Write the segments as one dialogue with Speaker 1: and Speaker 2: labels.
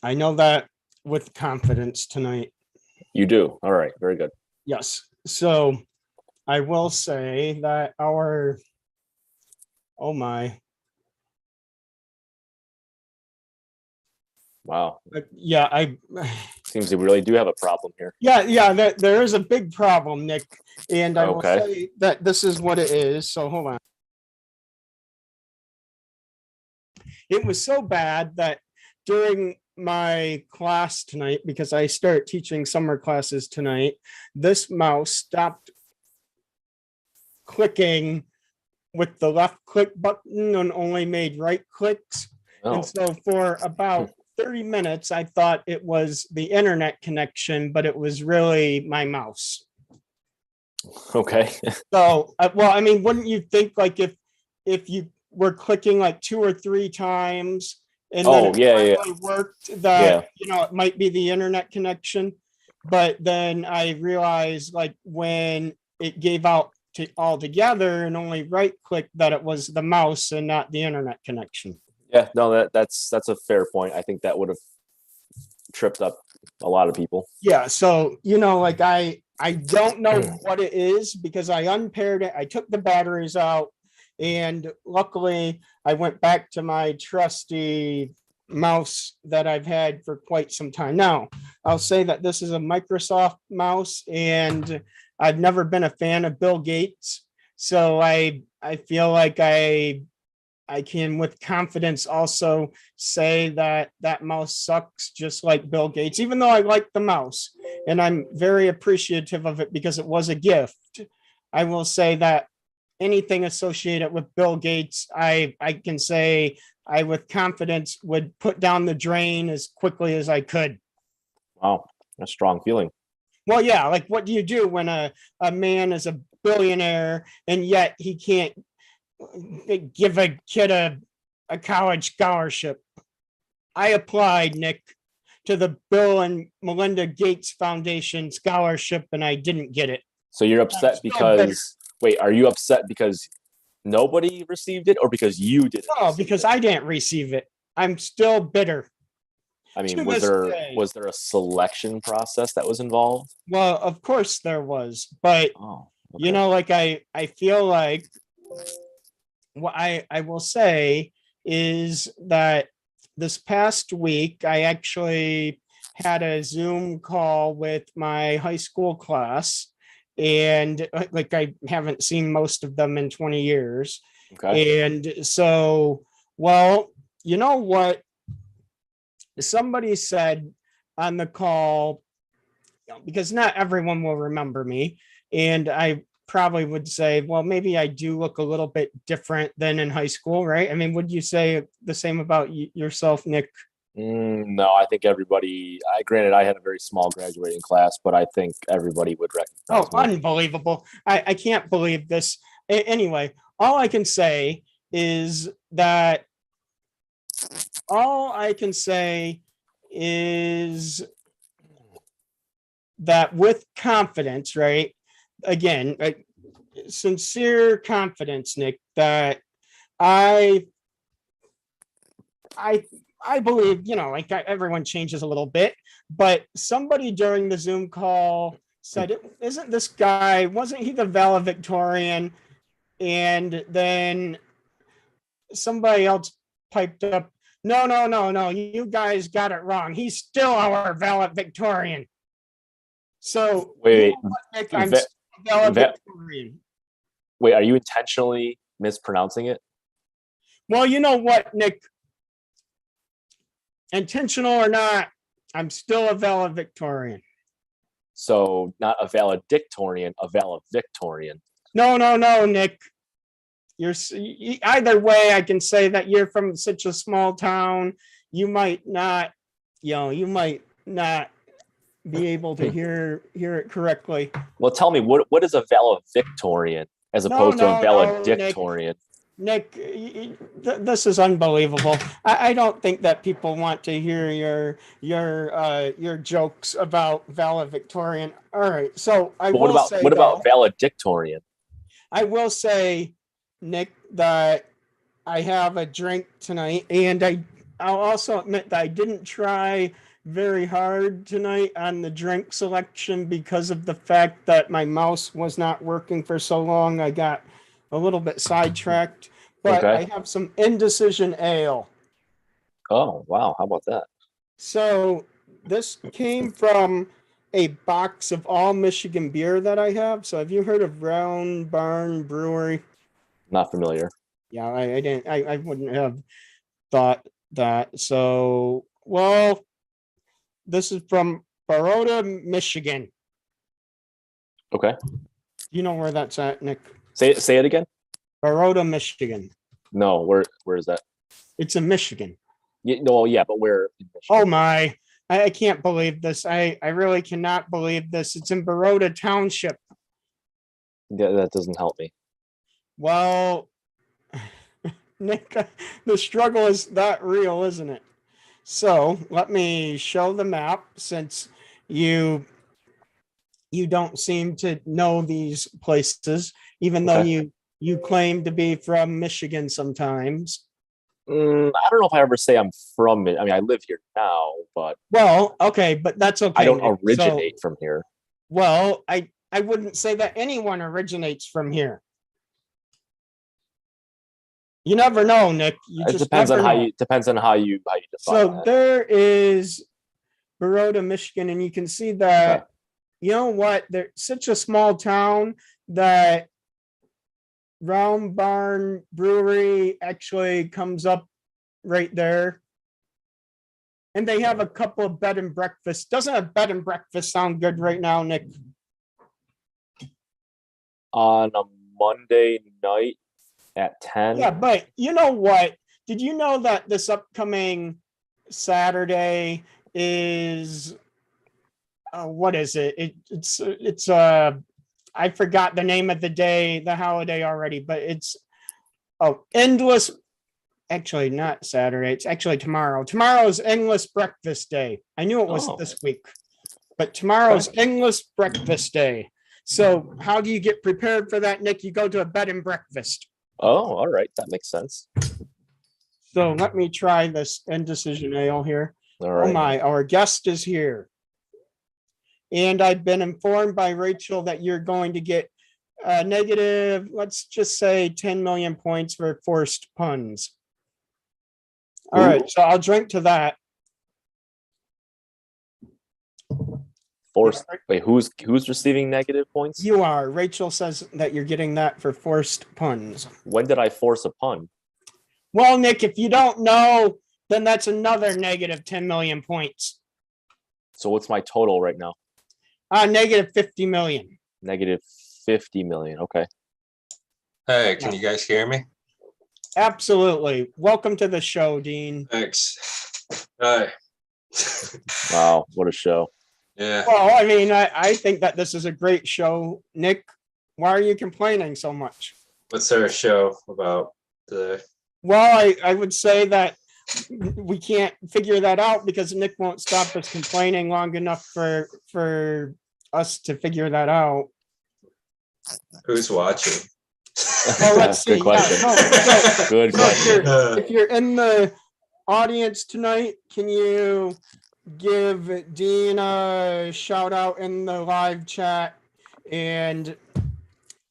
Speaker 1: I know that with confidence tonight.
Speaker 2: You do. All right. Very good.
Speaker 1: Yes. So I will say that oh my,
Speaker 2: Wow.
Speaker 1: yeah,
Speaker 2: Seems we really do have a problem here.
Speaker 1: yeah, there is a big problem, Nick. And I will
Speaker 2: Okay.
Speaker 1: say that this is what it is. So hold on. It was so bad that during my class tonight, because I start teaching summer classes tonight, this mouse stopped clicking with the left click button and only made right clicks.
Speaker 2: Oh.
Speaker 1: And so for about 30 minutes, I thought it was the internet connection, but it was really my mouse.
Speaker 2: Okay.
Speaker 1: So, well, I mean, wouldn't you think like if you were clicking like 2 or 3 times and then it finally worked, that you know, it might be the internet connection. But then I realized, like, when it gave out to all together and only right click, that it was the mouse and not the internet connection.
Speaker 2: Yeah, no, that's a fair point. I think that would have tripped up a lot of people.
Speaker 1: Yeah, so you know, like I don't know what it is, because I unpaired it, I took the batteries out, and luckily I went back to my trusty mouse that I've had for quite some time. Now, I'll say that this is a Microsoft mouse, and I've never been a fan of Bill Gates. So I feel like I can with confidence also say that that mouse sucks, just like Bill Gates, even though I like the mouse and I'm very appreciative of it because it was a gift. I will say that anything associated with Bill Gates, I can say I with confidence would put down the drain as quickly as I could.
Speaker 2: Wow, a strong feeling.
Speaker 1: Well, yeah, like what do you do when a man is a billionaire and yet he can't give a kid a college scholarship? I applied, Nick, to the Bill and Melinda Gates Foundation scholarship and I didn't get it.
Speaker 2: So you're upset because, wait, are you upset because nobody received it or because you didn't?
Speaker 1: Oh, because I didn't receive it. I'm still bitter.
Speaker 2: I mean, was there a selection process that was involved?
Speaker 1: Well, of course there was, but you know, like I feel like what I will say is that this past week I actually had a Zoom call with my high school class, and like I haven't seen most of them in 20 years.
Speaker 2: Okay.
Speaker 1: And so, well, you know what? Somebody said on the call, because not everyone will remember me, and I probably would say, well, maybe I do look a little bit different than in high school, right? I mean, would you say the same about yourself, Nick?
Speaker 2: No, I think everybody, granted, I had a very small graduating class, but I think everybody would recognize
Speaker 1: me. Unbelievable. I can't believe this. Anyway, all I can say is that with confidence, right? Again, sincere confidence, Nick, that I believe, you know, like everyone changes a little bit, but somebody during the Zoom call said, isn't this guy, wasn't he the valedictorian? And then somebody else piped up, no, you guys got it wrong. He's still our valedictorian. So
Speaker 2: wait,
Speaker 1: you know what, Nick, I'm valedictorian.
Speaker 2: Wait, are you intentionally mispronouncing it?
Speaker 1: Well, you know what, Nick? Intentional or not, I'm still a valedictorian.
Speaker 2: So not a valedictorian, a valedictorian.
Speaker 1: No, Nick. You're either way. I can say that you're from such a small town. You might not, you might not be able to hear it correctly.
Speaker 2: Well, tell me, what is a valedictorian as opposed to a valedictorian?
Speaker 1: Nick, this is unbelievable. I don't think that people want to hear your jokes about valedictorian. All right, so what
Speaker 2: about valedictorian?
Speaker 1: I will say, Nick, that I have a drink tonight, and I'll also admit that I didn't try very hard tonight on the drink selection because of the fact that my mouse was not working for so long. I got a little bit sidetracked, but
Speaker 2: Okay.
Speaker 1: I have some indecision ale.
Speaker 2: Oh, wow. How about that?
Speaker 1: So this came from a box of all Michigan beer that I have. So have you heard of Round Barn Brewery?
Speaker 2: Not familiar.
Speaker 1: Yeah, I didn't. I wouldn't have thought that. So, well, this is from Baroda, Michigan.
Speaker 2: Okay.
Speaker 1: You know where that's at, Nick?
Speaker 2: Say it again.
Speaker 1: Baroda, Michigan.
Speaker 2: No, where is that?
Speaker 1: It's in Michigan.
Speaker 2: Yeah, no, yeah, but where in Michigan?
Speaker 1: Oh my. I can't believe this. I really cannot believe this. It's in Baroda Township.
Speaker 2: Yeah, that doesn't help me.
Speaker 1: Well, Nick, the struggle is that real, isn't it? So let me show the map since you don't seem to know these places, even though
Speaker 2: Okay.
Speaker 1: you claim to be from Michigan sometimes.
Speaker 2: I don't know if I ever say I'm from it. I mean, I live here now, but
Speaker 1: Well, okay, but that's okay.
Speaker 2: I don't
Speaker 1: Nick.
Speaker 2: originate from here.
Speaker 1: Well, I wouldn't say that anyone originates from here. You never know, Nick. You
Speaker 2: It
Speaker 1: just
Speaker 2: depends
Speaker 1: never
Speaker 2: on how
Speaker 1: know.
Speaker 2: you define
Speaker 1: So
Speaker 2: that.
Speaker 1: there is Baroda, Michigan, and you can see that,
Speaker 2: Okay.
Speaker 1: you know what? They're such a small town that Round Barn Brewery actually comes up right there. And they have a couple of bed and breakfast. Doesn't a bed and breakfast sound good right now, Nick?
Speaker 2: On a Monday night at 10.
Speaker 1: Yeah, but you know what? Did you know that this upcoming Saturday is what is it? It's I forgot the name of the day, the holiday already, but it's endless. Actually, not Saturday. It's actually tomorrow. Tomorrow's endless breakfast day. I knew it was
Speaker 2: Oh.
Speaker 1: this week, but tomorrow's endless breakfast day. So, how do you get prepared for that, Nick? You go to a bed and breakfast.
Speaker 2: Oh, all right. That makes sense.
Speaker 1: So, let me try this indecision ale here.
Speaker 2: All
Speaker 1: Oh
Speaker 2: right.
Speaker 1: my, our guest is here. And I've been informed by Rachel that you're going to get negative, let's just say 10 million points for forced puns. All
Speaker 2: Ooh.
Speaker 1: right, so I'll drink to that.
Speaker 2: Forced. Wait, who's receiving negative points?
Speaker 1: You are. Rachel says that you're getting that for forced puns.
Speaker 2: When did I force a pun?
Speaker 1: Well, Nick, if you don't know, then that's another negative 10 million points.
Speaker 2: So what's my total right now?
Speaker 1: Negative 50 million.
Speaker 2: Negative 50 million. Okay.
Speaker 3: Hey, can you guys hear me?
Speaker 1: Absolutely. Welcome to the show, Dean.
Speaker 3: Thanks. Hi.
Speaker 2: Wow, what a show.
Speaker 3: Yeah.
Speaker 1: Well, I mean, I think that this is a great show. Nick, why are you complaining so much?
Speaker 3: What's our show about today?
Speaker 1: Well, I would say that we can't figure that out because Nick won't stop us complaining long enough for us to figure that out.
Speaker 3: Who's watching?
Speaker 1: Well, let's see.
Speaker 2: Good question.
Speaker 1: Yeah,
Speaker 2: Good question.
Speaker 1: if you're in the audience tonight, can you give Dean a shout out in the live chat? And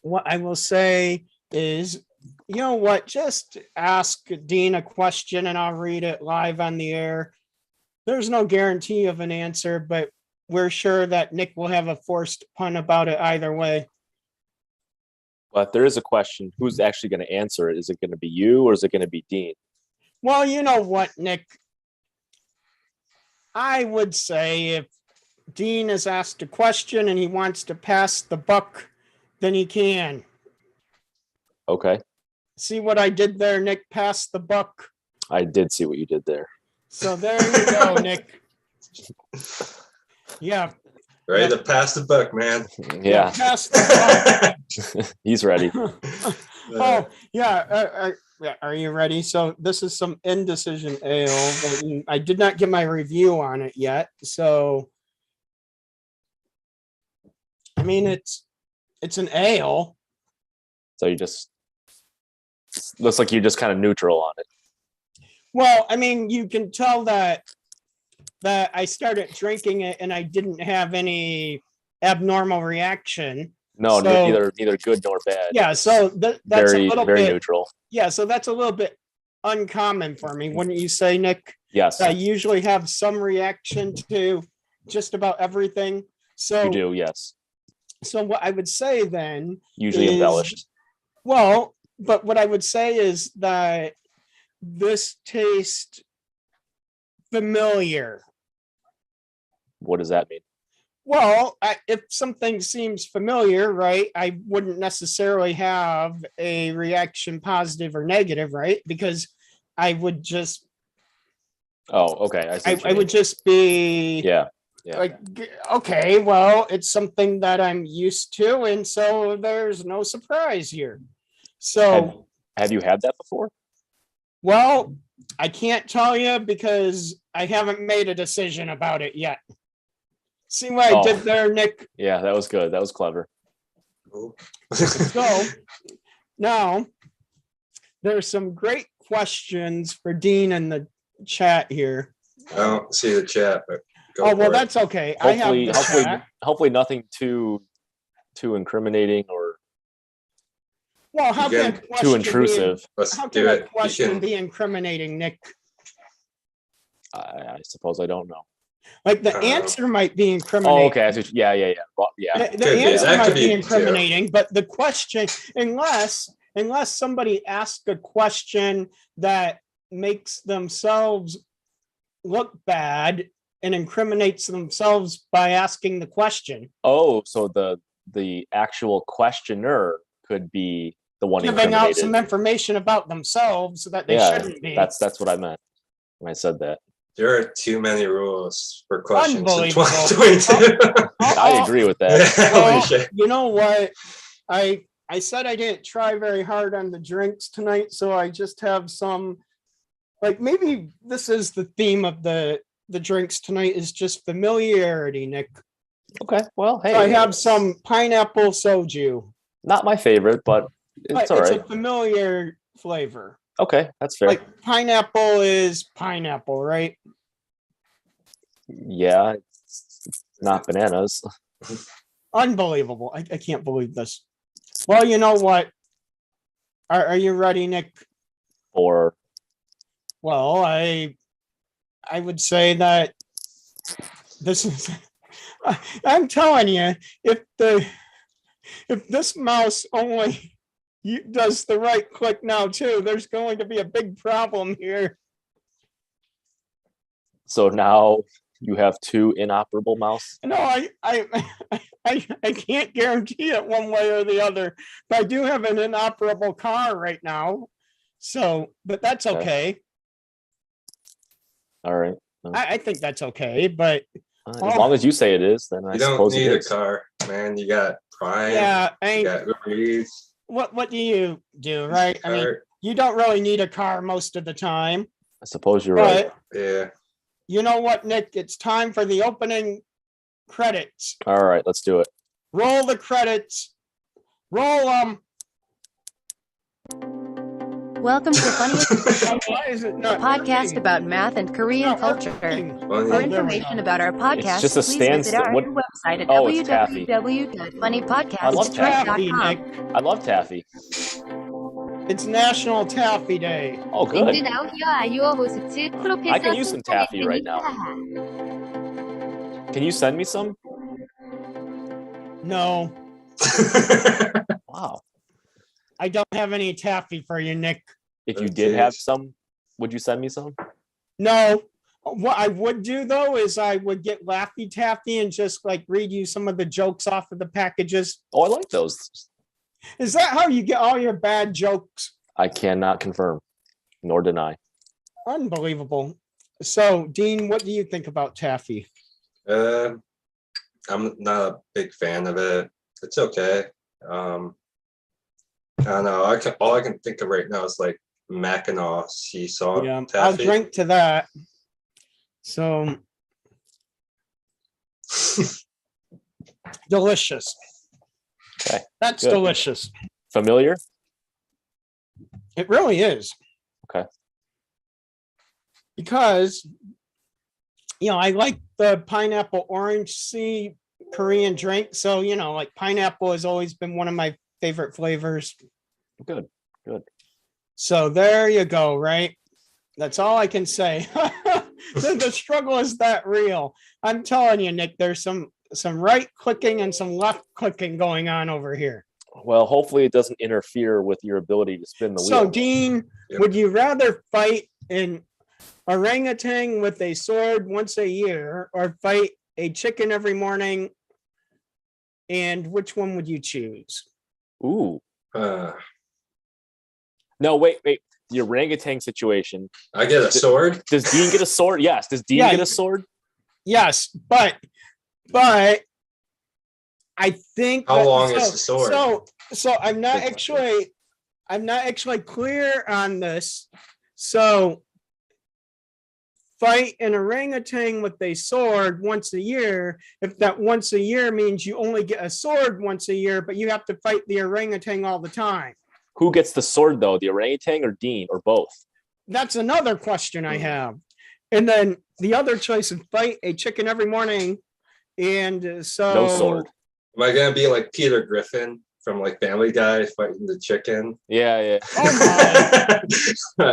Speaker 1: what I will say is, you know what, just ask Dean a question and I'll read it live on the air. There's no guarantee of an answer, but we're sure that Nick will have a forced pun about it either way.
Speaker 2: But there is a question. Who's actually going to answer it? Is it going to be you or is it going to be Dean?
Speaker 1: Well, you know what, Nick? I would say if Dean is asked a question and he wants to pass the buck, then he can.
Speaker 2: Okay.
Speaker 1: See what I did there, Nick? Pass the buck.
Speaker 2: I did see what you did there.
Speaker 1: So there you go, Nick. Yeah.
Speaker 3: Ready to pass the buck, man.
Speaker 2: Yeah,
Speaker 1: Pass the buck.
Speaker 2: he's ready.
Speaker 1: Oh, yeah. Are you ready? So this is some indecision ale. I did not get my review on it yet. So, I mean, it's an ale.
Speaker 2: So you just looks like you're just kind of neutral on it.
Speaker 1: Well, I mean, you can tell that I started drinking it and I didn't have any abnormal reaction.
Speaker 2: No,
Speaker 1: So-
Speaker 2: neither good nor bad.
Speaker 1: Yeah, so that's a
Speaker 2: Very,
Speaker 1: little
Speaker 2: very
Speaker 1: bit.
Speaker 2: neutral.
Speaker 1: Yeah, so that's a little bit uncommon for me. Wouldn't you say, Nick?
Speaker 2: Yes,
Speaker 1: I usually have some reaction to just about everything. So
Speaker 2: you do. Yes,
Speaker 1: So what I would say then
Speaker 2: usually
Speaker 1: is-
Speaker 2: embellished.
Speaker 1: Well, but what I would say is that this tastes familiar.
Speaker 2: What does that mean?
Speaker 1: Well, if something seems familiar, right, I wouldn't necessarily have a reaction, positive or negative, right? Because I would just,
Speaker 2: Oh, okay. I see. what you
Speaker 1: I would
Speaker 2: mean.
Speaker 1: just be
Speaker 2: Yeah. Yeah.
Speaker 1: like, okay, well, it's something that I'm used to, and so there's no surprise here. So,
Speaker 2: Have you had that before?
Speaker 1: well, I can't tell you because I haven't made a decision about it yet. See what I
Speaker 2: Oh.
Speaker 1: did there, Nick?
Speaker 2: Yeah, that was good. That was clever.
Speaker 1: So now there's some great questions for Dean in the chat here.
Speaker 3: I don't see the chat, but go
Speaker 1: Oh, well,
Speaker 3: for it.
Speaker 1: that's okay. I have
Speaker 2: Hopefully,
Speaker 1: the
Speaker 2: hopefully,
Speaker 1: chat.
Speaker 2: hopefully, nothing too incriminating or
Speaker 1: Well, how
Speaker 3: You
Speaker 1: can a
Speaker 3: can-
Speaker 1: question
Speaker 2: too
Speaker 1: be-
Speaker 2: intrusive.
Speaker 3: Let's
Speaker 1: How
Speaker 3: do
Speaker 1: can a
Speaker 3: it. You
Speaker 1: question
Speaker 3: can,
Speaker 1: be incriminating, Nick?
Speaker 2: I suppose I don't know.
Speaker 1: Like the
Speaker 3: Uh,
Speaker 1: answer might be incriminating.
Speaker 2: Oh, okay. I see what yeah, yeah, yeah. Well, yeah.
Speaker 1: The
Speaker 3: Could be.
Speaker 1: answer
Speaker 3: That
Speaker 1: might
Speaker 3: could
Speaker 1: be
Speaker 3: be, too.
Speaker 1: incriminating, but the question, unless somebody asks a question that makes themselves look bad and incriminates themselves by asking the question,
Speaker 2: Oh, so the actual questioner could be the one
Speaker 1: giving out
Speaker 2: incriminated.
Speaker 1: some information about themselves that they
Speaker 2: Yeah,
Speaker 1: shouldn't be.
Speaker 2: that's what I meant when I said that.
Speaker 3: there are too many rules for questions in
Speaker 1: Unbelievable.
Speaker 3: 2022.
Speaker 2: I agree with that.
Speaker 3: Holy
Speaker 1: Well,
Speaker 3: shit.
Speaker 1: you know what? I said I didn't try very hard on the drinks tonight, so I just have some, like, maybe this is the theme of the drinks tonight, is just familiarity, Nick.
Speaker 2: Okay. Well, hey,
Speaker 1: So I have some pineapple soju.
Speaker 2: not my favorite, but it's all
Speaker 1: It's
Speaker 2: right.
Speaker 1: a familiar flavor.
Speaker 2: Okay, that's fair.
Speaker 1: Like pineapple is pineapple, right?
Speaker 2: Yeah, it's not bananas.
Speaker 1: Unbelievable. I can't believe this. Well, you know what? Are you ready, Nick?
Speaker 2: Or
Speaker 1: Well, I would say that this is, I'm telling you, if this mouse only does the right click now too, there's going to be a big problem here.
Speaker 2: so now you have two inoperable mouse.
Speaker 1: No, I can't guarantee it one way or the other, but I do have an inoperable car right now. So, but that's
Speaker 2: Okay.
Speaker 1: okay.
Speaker 2: All right.
Speaker 1: I think that's okay, but
Speaker 2: As long as you say it is, then I
Speaker 3: You don't
Speaker 2: suppose it
Speaker 3: need a
Speaker 2: is.
Speaker 3: car, man. You got Prime.
Speaker 1: yeah,
Speaker 3: You got Uber Eats.
Speaker 1: what do you do, right? I mean,
Speaker 3: Cart.
Speaker 1: you don't really need a car most of the time,
Speaker 2: I suppose you're right.
Speaker 1: but
Speaker 3: Yeah.
Speaker 1: you know what, Nick? It's time for the opening credits.
Speaker 2: All right, let's do it.
Speaker 1: Roll the credits. Roll them.
Speaker 4: Welcome to Funniest
Speaker 1: Why is it
Speaker 4: a
Speaker 1: not
Speaker 4: podcast
Speaker 1: working?
Speaker 4: about math and Korean
Speaker 1: Not
Speaker 4: culture.
Speaker 1: working.
Speaker 4: For
Speaker 3: Funny.
Speaker 1: there we
Speaker 4: information
Speaker 1: go.
Speaker 4: about our podcast,
Speaker 2: just a
Speaker 4: please
Speaker 2: stance-
Speaker 4: visit our
Speaker 2: what-
Speaker 4: website at
Speaker 2: Oh, it's taffy. I love
Speaker 4: www.funnypodcast.com.
Speaker 1: Nick.
Speaker 2: I love taffy.
Speaker 1: It's National Taffy Day.
Speaker 2: Oh, good.
Speaker 5: 랜드 나우 히어 아유어 호스트 프로페서
Speaker 2: I can use some taffy right now. Can you send me some?
Speaker 1: No,
Speaker 2: Wow.
Speaker 1: I don't have any taffy for you, Nick.
Speaker 2: If you
Speaker 3: Oh,
Speaker 2: did have
Speaker 3: geez.
Speaker 2: some, would you send me some?
Speaker 1: No. What I would do though is I would get Laffy Taffy and just like read you some of the jokes off of the packages.
Speaker 2: Oh, I like those.
Speaker 1: Is that how you get all your bad jokes?
Speaker 2: I cannot confirm nor deny.
Speaker 1: Unbelievable. So, Dean, what do you think about taffy?
Speaker 3: I'm not a big fan of it. It's okay. I don't know. All I can think of right now is like Mackinac sea salt
Speaker 1: Yeah, I'll
Speaker 3: taffy.
Speaker 1: drink to that. So delicious.
Speaker 2: Okay,
Speaker 1: That's
Speaker 2: good.
Speaker 1: delicious.
Speaker 2: Familiar?
Speaker 1: It really is.
Speaker 2: Okay.
Speaker 1: because, I like the pineapple orange sea Korean drink. So, like pineapple has always been one of my favorite flavors.
Speaker 2: Good.
Speaker 1: So there you go, right? That's all I can say. The struggle is that real. I'm telling you, Nick, there's some right clicking and some left clicking going on over here.
Speaker 2: Well, hopefully it doesn't interfere with your ability to spin the
Speaker 1: So,
Speaker 2: wheel.
Speaker 1: Dean,
Speaker 3: Yep.
Speaker 1: would you rather fight an orangutan with a sword once a year or fight a chicken every morning? And which one would you choose?
Speaker 2: Ooh.
Speaker 3: Uh,
Speaker 2: No, wait. The orangutan situation.
Speaker 3: I get a sword.
Speaker 2: Does Dean get a sword? Yes. Does Dean
Speaker 1: Yeah,
Speaker 2: get a sword?
Speaker 1: Yes, but I think
Speaker 3: How long is the sword?
Speaker 1: So I'm not actually clear on this. So fight an orangutan with a sword once a year. If that once a year means you only get a sword once a year, but you have to fight the orangutan all the time.
Speaker 2: Who gets the sword though? The orangutan or Dean or both?
Speaker 1: That's another question I have. And then the other choice is fight a chicken every morning. And so
Speaker 2: No sword.
Speaker 3: Am I gonna be like Peter Griffin from like Family Guy fighting the chicken?
Speaker 2: Yeah.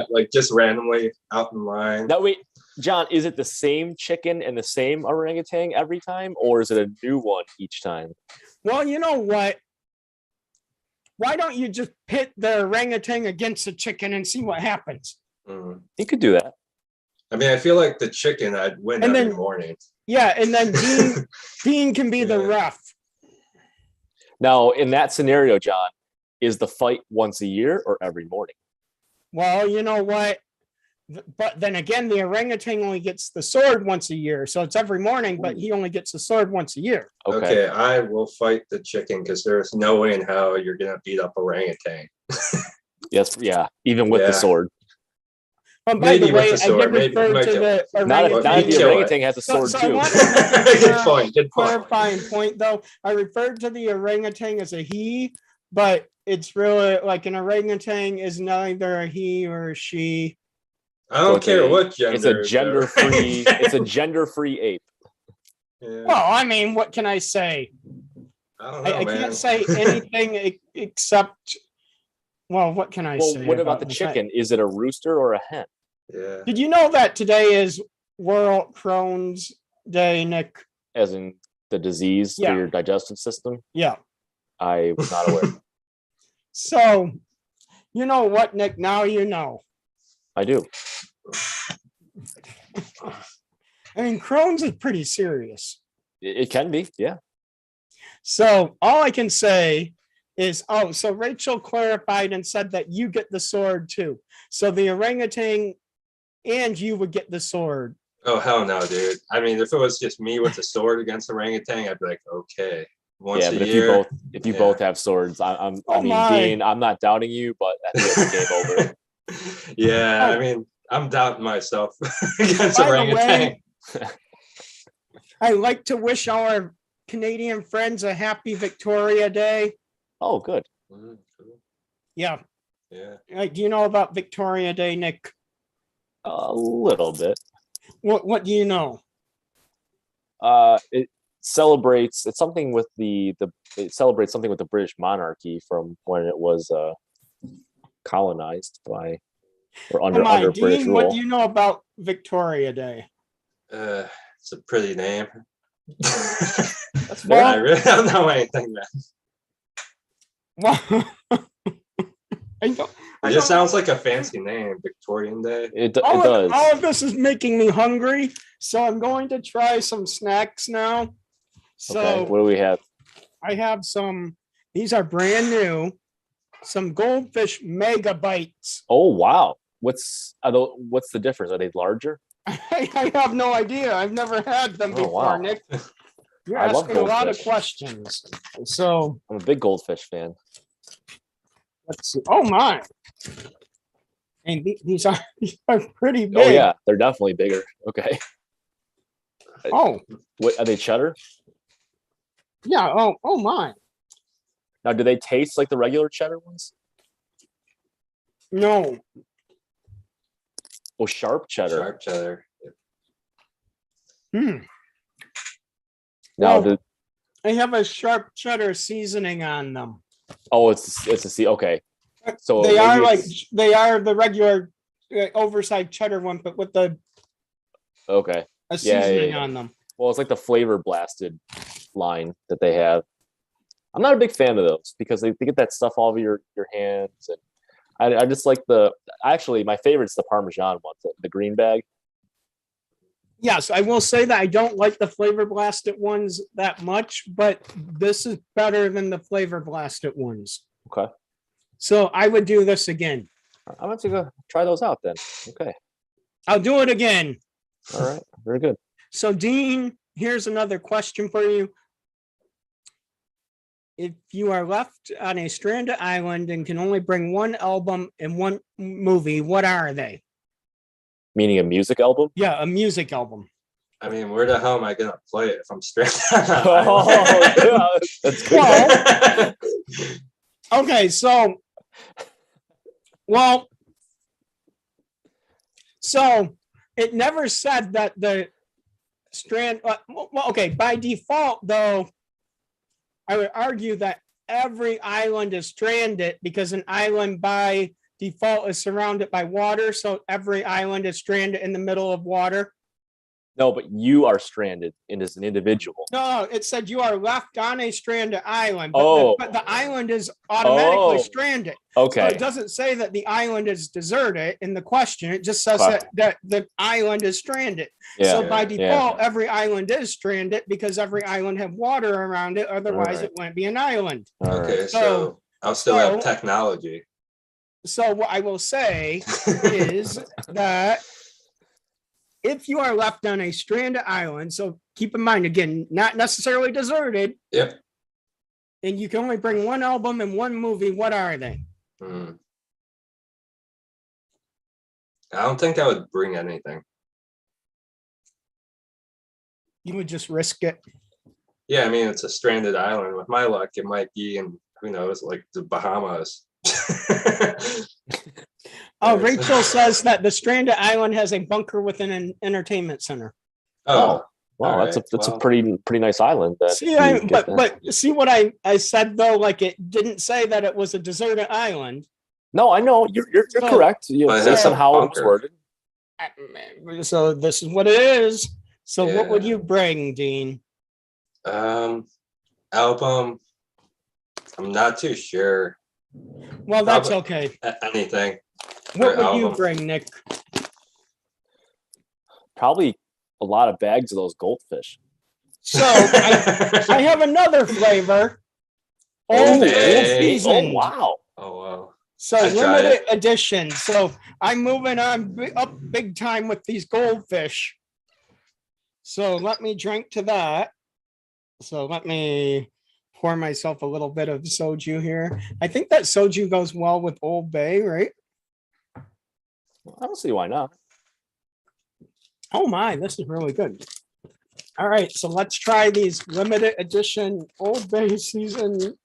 Speaker 3: Like just randomly out in line.
Speaker 2: Now wait, John, is it the same chicken and the same orangutan every time, or is it a new one each time?
Speaker 1: Well, you know what? Why don't you just pit the orangutan against the chicken and see what happens?
Speaker 3: Mm.
Speaker 2: You could do that.
Speaker 3: I mean, I feel like the chicken I'd win
Speaker 1: And
Speaker 3: every
Speaker 1: then-
Speaker 3: morning.
Speaker 1: Yeah, and then Dean can be the
Speaker 3: Yeah.
Speaker 1: ref.
Speaker 2: Now, in that scenario, John, is the fight once a year or every morning?
Speaker 1: Well, you know what? But then again, the orangutan only gets the sword once a year. So it's every morning, but he only gets the sword once a year.
Speaker 3: Okay, I will fight the chicken because there's no way in hell you're gonna beat up orangutan.
Speaker 2: Yes, yeah. Even with the
Speaker 3: Yeah.
Speaker 2: sword.
Speaker 1: By
Speaker 3: Maybe
Speaker 1: the
Speaker 3: with
Speaker 1: way,
Speaker 3: the
Speaker 1: I
Speaker 3: sword,
Speaker 1: did
Speaker 3: maybe
Speaker 1: refer
Speaker 3: might
Speaker 1: to
Speaker 3: kill
Speaker 1: the
Speaker 2: Not if
Speaker 3: Well,
Speaker 2: the
Speaker 3: you kill it.
Speaker 2: orangutan has a
Speaker 1: So-
Speaker 2: sword
Speaker 1: so I
Speaker 2: too.
Speaker 1: want to make
Speaker 3: Good point. Good point.
Speaker 1: clarifying point though. I referred to the orangutan as a he, but it's really like an orangutan is neither a he or a she.
Speaker 3: I don't
Speaker 2: it's
Speaker 3: care
Speaker 2: a-
Speaker 3: what gender.
Speaker 2: It's a
Speaker 3: the
Speaker 2: gender-free. It's a gender-free ape.
Speaker 3: Yeah,
Speaker 1: Well, I mean, what can I say?
Speaker 3: I don't know,
Speaker 1: I
Speaker 3: man.
Speaker 1: can't say anything except. Well, what can I
Speaker 2: Well,
Speaker 1: say?
Speaker 2: what about the
Speaker 1: this?
Speaker 2: chicken? Is it a rooster or a hen?
Speaker 3: Yeah.
Speaker 1: Did you know that today is World Crohn's Day, Nick?
Speaker 2: As in the disease
Speaker 1: Yeah.
Speaker 2: for your digestive system?
Speaker 1: Yeah.
Speaker 2: I was not aware.
Speaker 1: So, you know what, Nick? Now you know.
Speaker 2: I do.
Speaker 1: I mean, Crohn's is pretty serious.
Speaker 2: It can be, yeah.
Speaker 1: So all I can say is, so Rachel clarified and said that you get the sword too. So the orangutan and you would get the sword.
Speaker 3: Oh hell no, dude. I mean, if it was just me with a sword against orangutan, I'd be like, okay. Once
Speaker 2: Yeah,
Speaker 3: a
Speaker 2: but
Speaker 3: year.
Speaker 2: if you
Speaker 3: yeah.
Speaker 2: both have swords, I
Speaker 1: Oh
Speaker 2: mean,
Speaker 1: my.
Speaker 2: Dean, I'm not doubting you, but I think it's game over.
Speaker 3: Yeah,
Speaker 1: Oh.
Speaker 3: I mean, I'm doubting myself against
Speaker 1: By the
Speaker 3: orangutan.
Speaker 1: way, I like to wish our Canadian friends a happy Victoria Day.
Speaker 2: Oh, good.
Speaker 3: Mm, cool.
Speaker 1: Yeah.
Speaker 3: Yeah.
Speaker 1: Do you know about Victoria Day, Nick?
Speaker 2: A little bit.
Speaker 1: What do you know?
Speaker 2: It celebrates. It's something with it celebrates something with the British monarchy from when it was colonized by or under
Speaker 1: Come on,
Speaker 2: British
Speaker 1: Dean, what
Speaker 2: rule.
Speaker 1: do you know about Victoria Day?
Speaker 3: It's a pretty name.
Speaker 2: That's
Speaker 1: Well-
Speaker 3: I really don't know anything, man.
Speaker 1: Well, I don't.
Speaker 3: It just sounds like a fancy name, Victorian Day.
Speaker 2: It
Speaker 1: All
Speaker 2: does.
Speaker 1: of this is making me hungry, so I'm going to try some snacks now. So
Speaker 2: Okay. What do we have?
Speaker 1: I have some. These are brand new. Some goldfish mega bites.
Speaker 2: Oh wow. What's the difference? Are they larger?
Speaker 1: I have no idea. I've never had them
Speaker 2: Oh,
Speaker 1: before,
Speaker 2: wow.
Speaker 1: Nick. You're
Speaker 2: I love
Speaker 1: asking a lot of
Speaker 2: goldfish.
Speaker 1: questions. So
Speaker 2: I'm a big goldfish fan.
Speaker 1: let's see. Oh my! And these are pretty big.
Speaker 2: Oh yeah, they're definitely bigger. Okay.
Speaker 1: Oh
Speaker 2: What are they, cheddar?
Speaker 1: yeah. Oh my.
Speaker 2: Now, do they taste like the regular cheddar ones?
Speaker 1: No.
Speaker 2: Oh, sharp cheddar.
Speaker 3: Sharp cheddar.
Speaker 1: Hmm.
Speaker 2: Now
Speaker 1: Well, I have a sharp cheddar seasoning on them.
Speaker 2: it's a C. Okay. So
Speaker 1: They
Speaker 2: maybe
Speaker 1: are like
Speaker 2: it's-
Speaker 1: they are the regular oversized cheddar one, but with
Speaker 2: okay.
Speaker 1: a
Speaker 2: Yeah,
Speaker 1: seasoning
Speaker 2: yeah.
Speaker 1: on them.
Speaker 2: Well, it's like the flavor blasted line that they have. I'm not a big fan of those because they get that stuff all over your hands, and I just like actually my favorite's the Parmesan one, the green bag.
Speaker 1: Yes, I will say that I don't like the flavor blasted ones that much, but this is better than the flavor blasted ones.
Speaker 2: Okay.
Speaker 1: So I would do this again.
Speaker 2: I'm going to go try those out then. Okay.
Speaker 1: I'll do it again.
Speaker 2: All right. Very good.
Speaker 1: So Dean, here's another question for you. If you are left on a stranded island and can only bring one album and one movie, what are they?
Speaker 2: Meaning a music album?
Speaker 1: Yeah, a music album.
Speaker 3: I mean, where the hell am I gonna play it if I'm stranded?
Speaker 2: Oh, yeah, that's good.
Speaker 1: Well, okay, so it never said that the strand. Well, okay, by default, though, I would argue that every island is stranded because an island by default is surrounded by water. So every island is stranded in the middle of water.
Speaker 2: No, but you are stranded as an individual.
Speaker 1: No, it said you are left on a stranded island, but the island is automatically stranded.
Speaker 2: Okay.
Speaker 1: So it doesn't say that the island is deserted in the question. It just says
Speaker 2: Okay.
Speaker 1: that the island is stranded.
Speaker 2: Yeah.
Speaker 1: So by
Speaker 3: Yeah.
Speaker 1: default, every island is stranded because every island have water around it. Otherwise,
Speaker 2: Alright.
Speaker 1: it wouldn't be an island.
Speaker 2: All right.
Speaker 3: Okay, so I'll still
Speaker 1: so-
Speaker 3: have technology.
Speaker 1: So what I will say is that if you are left on a stranded island, so keep in mind, again, not necessarily deserted,
Speaker 3: Yep.
Speaker 1: and you can only bring one album and one movie, what are they?
Speaker 3: Hmm. I don't think I would bring anything.
Speaker 1: You would just risk it.
Speaker 3: Yeah, I mean it's a stranded island. With my luck, it might be in who knows, like the Bahamas.
Speaker 1: Oh,
Speaker 3: Yes.
Speaker 1: Rachel says that the stranded island has a bunker within an entertainment center.
Speaker 3: Oh,
Speaker 2: Wow,
Speaker 3: All
Speaker 2: that's
Speaker 3: right,
Speaker 2: a
Speaker 3: well.
Speaker 2: pretty nice island. That
Speaker 1: See,
Speaker 2: you get
Speaker 1: but
Speaker 2: there.
Speaker 1: but see what I said though, like it didn't say that it was a deserted island.
Speaker 2: No, I know you're
Speaker 1: So-
Speaker 2: correct. You
Speaker 3: But it
Speaker 2: based
Speaker 3: has
Speaker 2: on
Speaker 3: a
Speaker 2: how it was
Speaker 3: bunker.
Speaker 2: worded.
Speaker 1: So this is what it is. So what would
Speaker 3: Yeah.
Speaker 1: you bring, Dean?
Speaker 3: album. I'm not too sure.
Speaker 1: Well, that's
Speaker 3: Probably-
Speaker 1: okay.
Speaker 3: Anything.
Speaker 1: What
Speaker 3: for
Speaker 1: would you
Speaker 3: album.
Speaker 1: bring, Nick?
Speaker 2: Probably a lot of bags of those goldfish.
Speaker 1: So I have another flavor. Old
Speaker 3: Okay.
Speaker 1: Bay
Speaker 3: Oh,
Speaker 1: season.
Speaker 2: Oh wow!
Speaker 3: Oh wow.
Speaker 1: So
Speaker 3: I'd try
Speaker 1: limited edition. So I'm moving on up big time with these goldfish. So let me drink to that. So let me pour myself a little bit of soju here. I think that soju goes well with Old Bay, right?
Speaker 2: I don't see why not.
Speaker 1: Oh my, this is really good. All right, so let's try these limited edition Old Bay season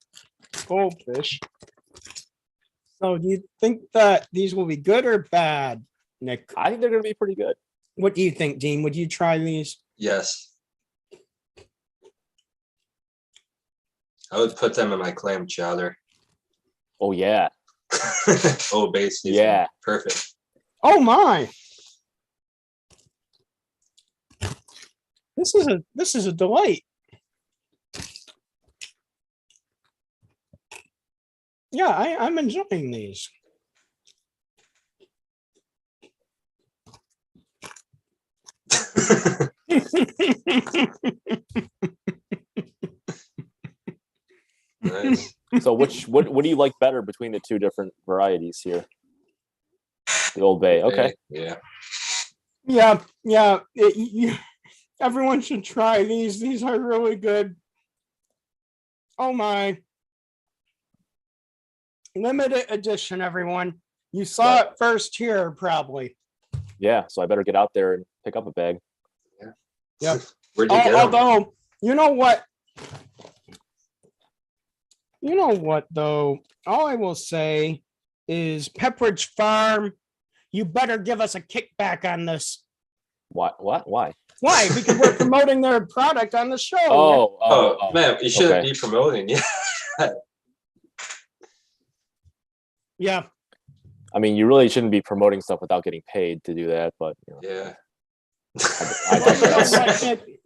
Speaker 1: goldfish. So do you think that these will be good or bad, Nick?
Speaker 2: I think they're going to be pretty good.
Speaker 1: What do you think, Dean? Would you try these?
Speaker 3: Yes. I would put them in my clam chowder.
Speaker 2: Oh yeah,
Speaker 3: Oh, base season.
Speaker 2: Yeah.
Speaker 3: Perfect.
Speaker 1: Oh my. This is a delight. Yeah, I'm enjoying these.
Speaker 3: Nice.
Speaker 2: So what do you like better between the two different varieties here? The Old Bay. Okay.
Speaker 3: Yeah.
Speaker 1: Yeah. Everyone should try these. These are really good. Oh my. Limited edition, everyone. You saw it first here, probably.
Speaker 2: Yeah. So I better get out there and pick up a bag.
Speaker 1: Yep.
Speaker 3: Where'd you get them?
Speaker 1: Although, you know what? You know what, though? All I will say is Pepperidge Farm you better give us a kickback on this.
Speaker 2: What? Why?
Speaker 1: Why? Because we're promoting their product on the show.
Speaker 3: Oh, man, you shouldn't
Speaker 2: okay.
Speaker 3: be promoting. Yeah.
Speaker 1: Yeah.
Speaker 2: I mean, you really shouldn't be promoting stuff without getting paid to do that, but you know,
Speaker 3: Yeah.
Speaker 2: I
Speaker 1: Well, you know
Speaker 2: digress.
Speaker 1: what, Nick?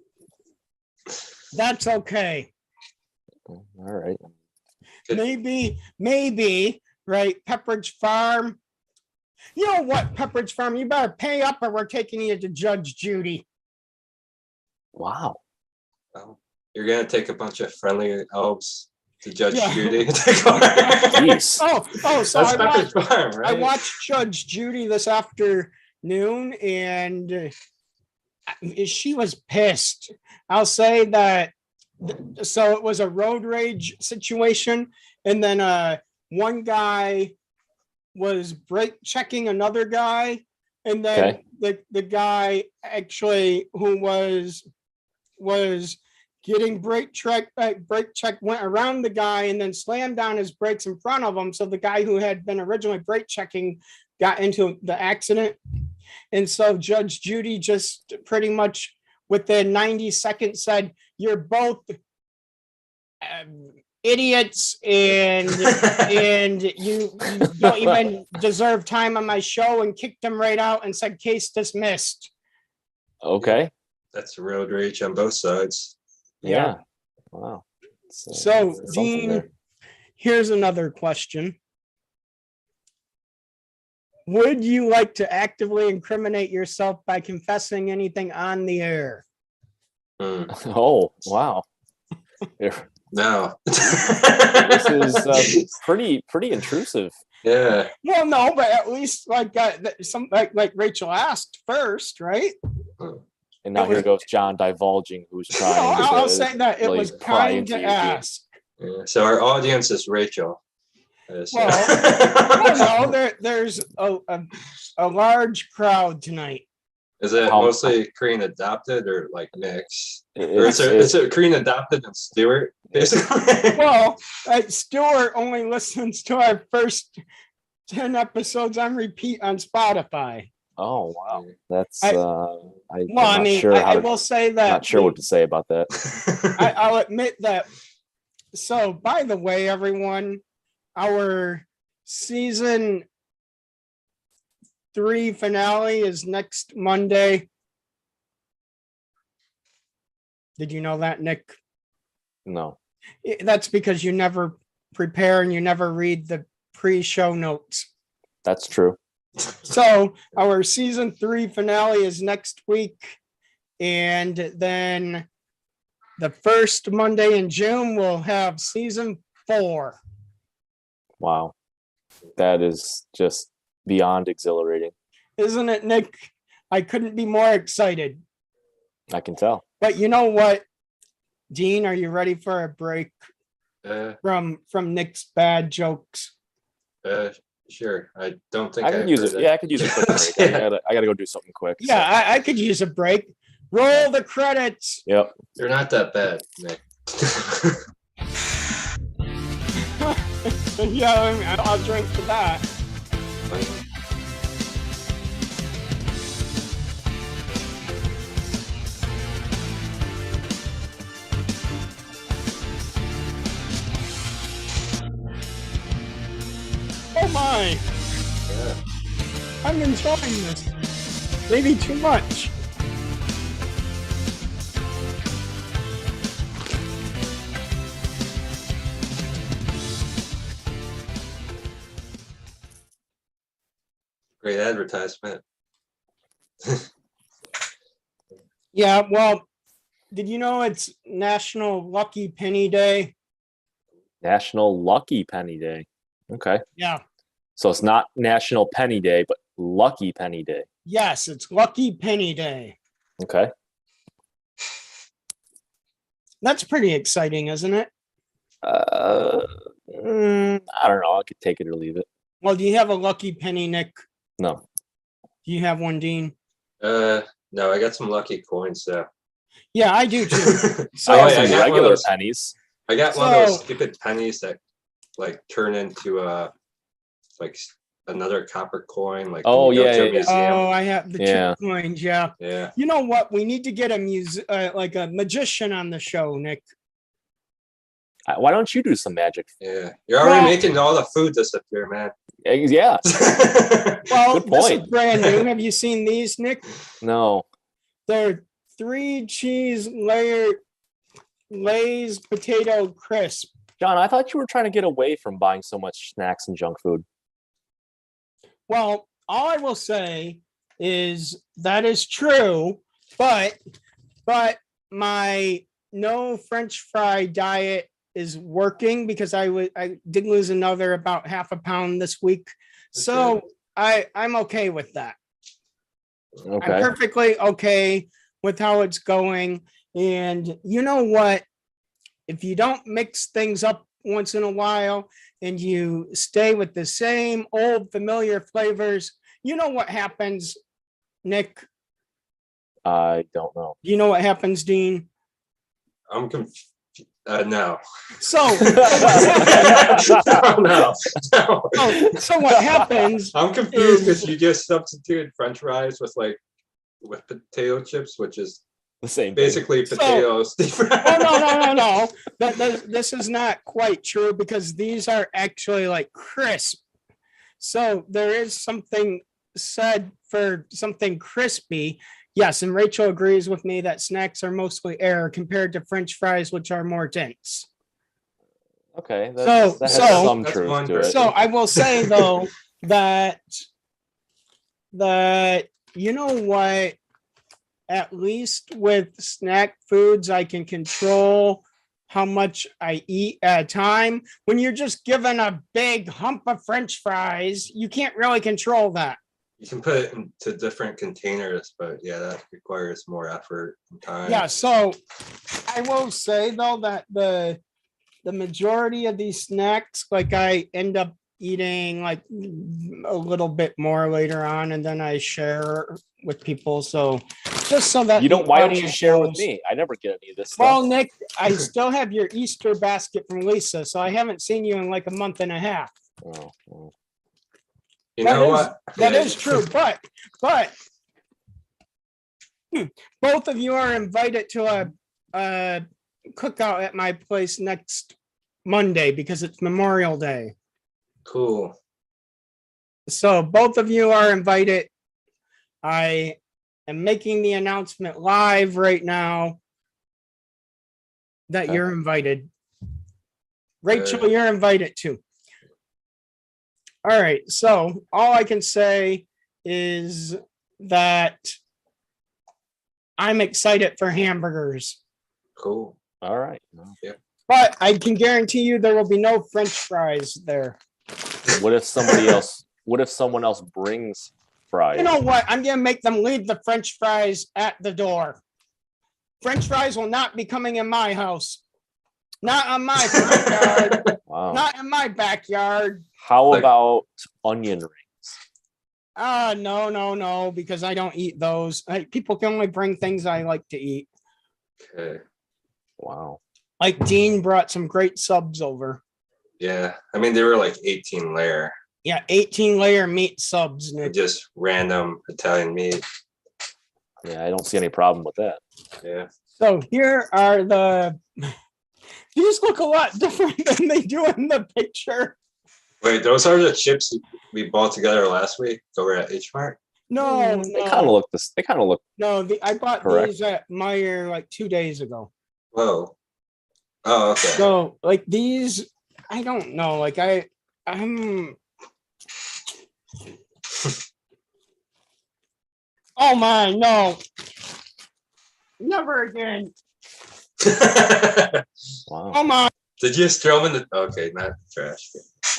Speaker 1: That's okay.
Speaker 2: All right.
Speaker 1: Maybe, right? Pepperidge Farm. You know what, Pepperidge Farm? You better pay up or we're taking you to Judge Judy.
Speaker 2: Wow.
Speaker 3: You're gonna take a bunch of friendly elves to Judge
Speaker 1: Yeah.
Speaker 3: Judy. Take over.
Speaker 2: Jeez.
Speaker 1: Oh, so
Speaker 3: That's
Speaker 1: I watched,
Speaker 3: Pepperidge Farm,
Speaker 1: I
Speaker 3: right?
Speaker 1: watched Judge Judy this afternoon and she was pissed. I'll say that. So it was a road rage situation. And then one guy was brake checking another guy. And then the guy actually who was getting brake check went around the guy and then slammed down his brakes in front of him. So the guy who had been originally brake checking got into the accident. And so Judge Judy just pretty much within 90 seconds said, "You're both idiots and you don't even deserve time on my show," and kicked him right out and said, "Case dismissed."
Speaker 2: Okay.
Speaker 3: That's road rage on both sides.
Speaker 2: Yeah. Wow.
Speaker 1: So,
Speaker 2: something
Speaker 1: Dean,
Speaker 2: there.
Speaker 1: here's another question. Would you like to actively incriminate yourself by confessing anything on the air?
Speaker 2: Oh, wow.
Speaker 3: No.
Speaker 2: This is pretty intrusive.
Speaker 3: Yeah.
Speaker 1: Well, no, but at least like like Rachel asked first, right?
Speaker 2: And now
Speaker 1: It was-
Speaker 2: here goes John divulging who's
Speaker 1: No,
Speaker 2: trying to
Speaker 1: I'll say that it
Speaker 2: really
Speaker 1: was
Speaker 2: pry
Speaker 1: kind
Speaker 2: into
Speaker 1: to
Speaker 2: you, Dean.
Speaker 1: ask.
Speaker 3: Yeah. So our audience is Rachel.
Speaker 1: Well, no, there's a large crowd tonight.
Speaker 3: Is it
Speaker 2: How-
Speaker 3: mostly Korean adopted or like mixed? Or
Speaker 2: It's-
Speaker 3: is it Korean adopted and Stewart, basically?
Speaker 1: Well, Stuart only listens to our first 10 episodes on repeat on Spotify.
Speaker 2: Oh wow, that's
Speaker 1: I-
Speaker 2: I'm
Speaker 1: Well,
Speaker 2: not
Speaker 1: I mean,
Speaker 2: sure how
Speaker 1: I
Speaker 2: to,
Speaker 1: will say that
Speaker 2: not sure what to say about that.
Speaker 1: I'll admit that. So, by the way, everyone, our season 3 finale is next Monday. Did you know that, Nick?
Speaker 2: No.
Speaker 1: That's because you never prepare and you never read the pre-show notes.
Speaker 2: That's true.
Speaker 1: So our season 3 finale is next week. And then the first Monday in June, we'll have season 4.
Speaker 2: Wow. That is just beyond exhilarating.
Speaker 1: Isn't it, Nick? I couldn't be more excited.
Speaker 2: I can tell.
Speaker 1: But you know what? Dean, are you ready for a break
Speaker 3: Uh,
Speaker 1: from Nick's bad jokes?
Speaker 3: Sure. I don't think
Speaker 2: I could use it. Yeah, I could use a quick break.
Speaker 3: Yeah.
Speaker 2: I gotta go do something quick. so.
Speaker 1: Yeah, I could use a break. Roll the credits.
Speaker 2: Yep.
Speaker 3: You're not that bad, Nick.
Speaker 1: Yeah, I mean, I'll drink to that. Oh my,
Speaker 3: Yeah.
Speaker 1: I'm enjoying this. Maybe too much.
Speaker 3: Great advertisement.
Speaker 1: Yeah, well, did you know it's National Lucky Penny Day?
Speaker 2: National Lucky Penny Day. Okay.
Speaker 1: Yeah.
Speaker 2: So it's not National Penny Day, but Lucky Penny Day.
Speaker 1: Yes, it's Lucky Penny Day.
Speaker 2: Okay.
Speaker 1: That's pretty exciting, isn't it?
Speaker 2: I don't know. I could take it or leave it.
Speaker 1: Well, do you have a lucky penny, Nick?
Speaker 2: No.
Speaker 1: Do you have one, Dean?
Speaker 3: No, I got some lucky coins though.
Speaker 1: Yeah, I do too. So,
Speaker 2: I
Speaker 3: Oh,
Speaker 2: have
Speaker 3: yeah,
Speaker 2: some
Speaker 3: I got one of
Speaker 2: regular
Speaker 3: those.
Speaker 2: pennies.
Speaker 3: I got one of those
Speaker 1: So-
Speaker 3: stupid pennies that like turn into like another copper coin. Like
Speaker 2: Oh,
Speaker 3: when you go
Speaker 2: yeah,
Speaker 3: to a
Speaker 2: yeah, yeah.
Speaker 3: museum.
Speaker 1: Oh, I have the
Speaker 2: Yeah.
Speaker 1: 2 coins. Yeah.
Speaker 3: Yeah.
Speaker 1: You know what? We need to get like a magician on the show, Nick.
Speaker 2: Why don't you do some magic?
Speaker 3: Yeah. You're already
Speaker 1: Well-
Speaker 3: making all the food disappear, man.
Speaker 2: Yeah.
Speaker 1: Well,
Speaker 2: Good
Speaker 1: this is
Speaker 2: point.
Speaker 1: brand new. Have you seen these, Nick?
Speaker 2: No.
Speaker 1: They're 3 cheese layer Lay's potato crisp.
Speaker 2: John, I thought you were trying to get away from buying so much snacks and junk food.
Speaker 1: Well, all I will say is that is true, but my no French fry diet is working because I did lose another about half a pound this week.
Speaker 3: That's
Speaker 1: So I'm okay with that. I'm
Speaker 2: Okay.
Speaker 1: perfectly okay with how it's going. And you know what? If you don't mix things up once in a while and you stay with the same old familiar flavors, you know what happens, Nick?
Speaker 2: I don't know.
Speaker 1: You know what happens, Dean?
Speaker 3: I'm confused. No.
Speaker 1: So,
Speaker 3: No.
Speaker 1: so what happens?
Speaker 3: I'm confused because you just substituted French fries with potato chips, which is
Speaker 2: The same thing.
Speaker 3: basically potatoes.
Speaker 1: No. This is not quite true because these are actually like crisp. So there is something said for something crispy. Yes, and Rachel agrees with me that snacks are mostly air compared to French fries, which are more dense.
Speaker 2: Okay.
Speaker 1: So-
Speaker 2: That has
Speaker 1: so-
Speaker 2: some
Speaker 3: That's
Speaker 2: truth
Speaker 3: one
Speaker 2: to it.
Speaker 1: So I will say though that you know what, at least with snack foods, I can control how much I eat at a time. When you're just given a big hump of French fries, you can't really control that.
Speaker 3: You can put it into different containers, but yeah, that requires more effort and time.
Speaker 1: Yeah, so I will say though that the majority of these snacks, like I end up eating like a little bit more later on, and then I share with people. So just so that
Speaker 2: Why don't you
Speaker 1: audience
Speaker 2: share with
Speaker 1: knows.
Speaker 2: me? I never get any of this
Speaker 1: Well,
Speaker 2: stuff.
Speaker 1: Nick, I still have your Easter basket from Lisa, so I haven't seen you in like a month and a half.
Speaker 2: Oh, well.
Speaker 3: You
Speaker 1: That
Speaker 3: know
Speaker 1: is-
Speaker 3: what?
Speaker 1: That
Speaker 3: Yeah.
Speaker 1: is true, but both of you are invited to a cookout at my place next Monday because it's Memorial Day.
Speaker 3: Cool.
Speaker 1: So both of you are invited. I am making the announcement live right now that
Speaker 2: Okay.
Speaker 1: you're invited. Rachel, you're invited too. All right. So all I can say is that I'm excited for hamburgers,
Speaker 3: Cool.
Speaker 2: All right.
Speaker 1: but I can guarantee you there will be no French fries there.
Speaker 2: What if someone else brings fries?
Speaker 1: You know what? I'm going to make them leave the French fries at the door. French fries will not be coming in my house. Not on my front yard.
Speaker 2: Wow.
Speaker 1: Not in my backyard.
Speaker 2: How
Speaker 3: Like-
Speaker 2: about onion rings?
Speaker 1: No, because I don't eat those. People can only bring things I like to eat.
Speaker 3: Okay.
Speaker 2: Wow.
Speaker 1: Like Dean brought some great subs over.
Speaker 3: Yeah. I mean, they were like 18 layer,
Speaker 1: Yeah, 18 layer meat subs, Nick.
Speaker 3: just random Italian meat.
Speaker 2: Yeah, I don't see any problem with that.
Speaker 3: Yeah.
Speaker 1: So here are the. These look a lot different than they do in the picture.
Speaker 3: Wait, those are the chips we bought together last week over at H Mart?
Speaker 1: No,
Speaker 2: They kind of look this. They kind of look.
Speaker 1: No, I bought
Speaker 2: Correct.
Speaker 1: these at Meyer like 2 days ago.
Speaker 3: Whoa. Oh, okay.
Speaker 1: So like these, I don't know. Like I'm. Oh my, no. Never again.
Speaker 2: Wow.
Speaker 1: Oh my,
Speaker 3: Did you just throw them in the? Okay, not the trash.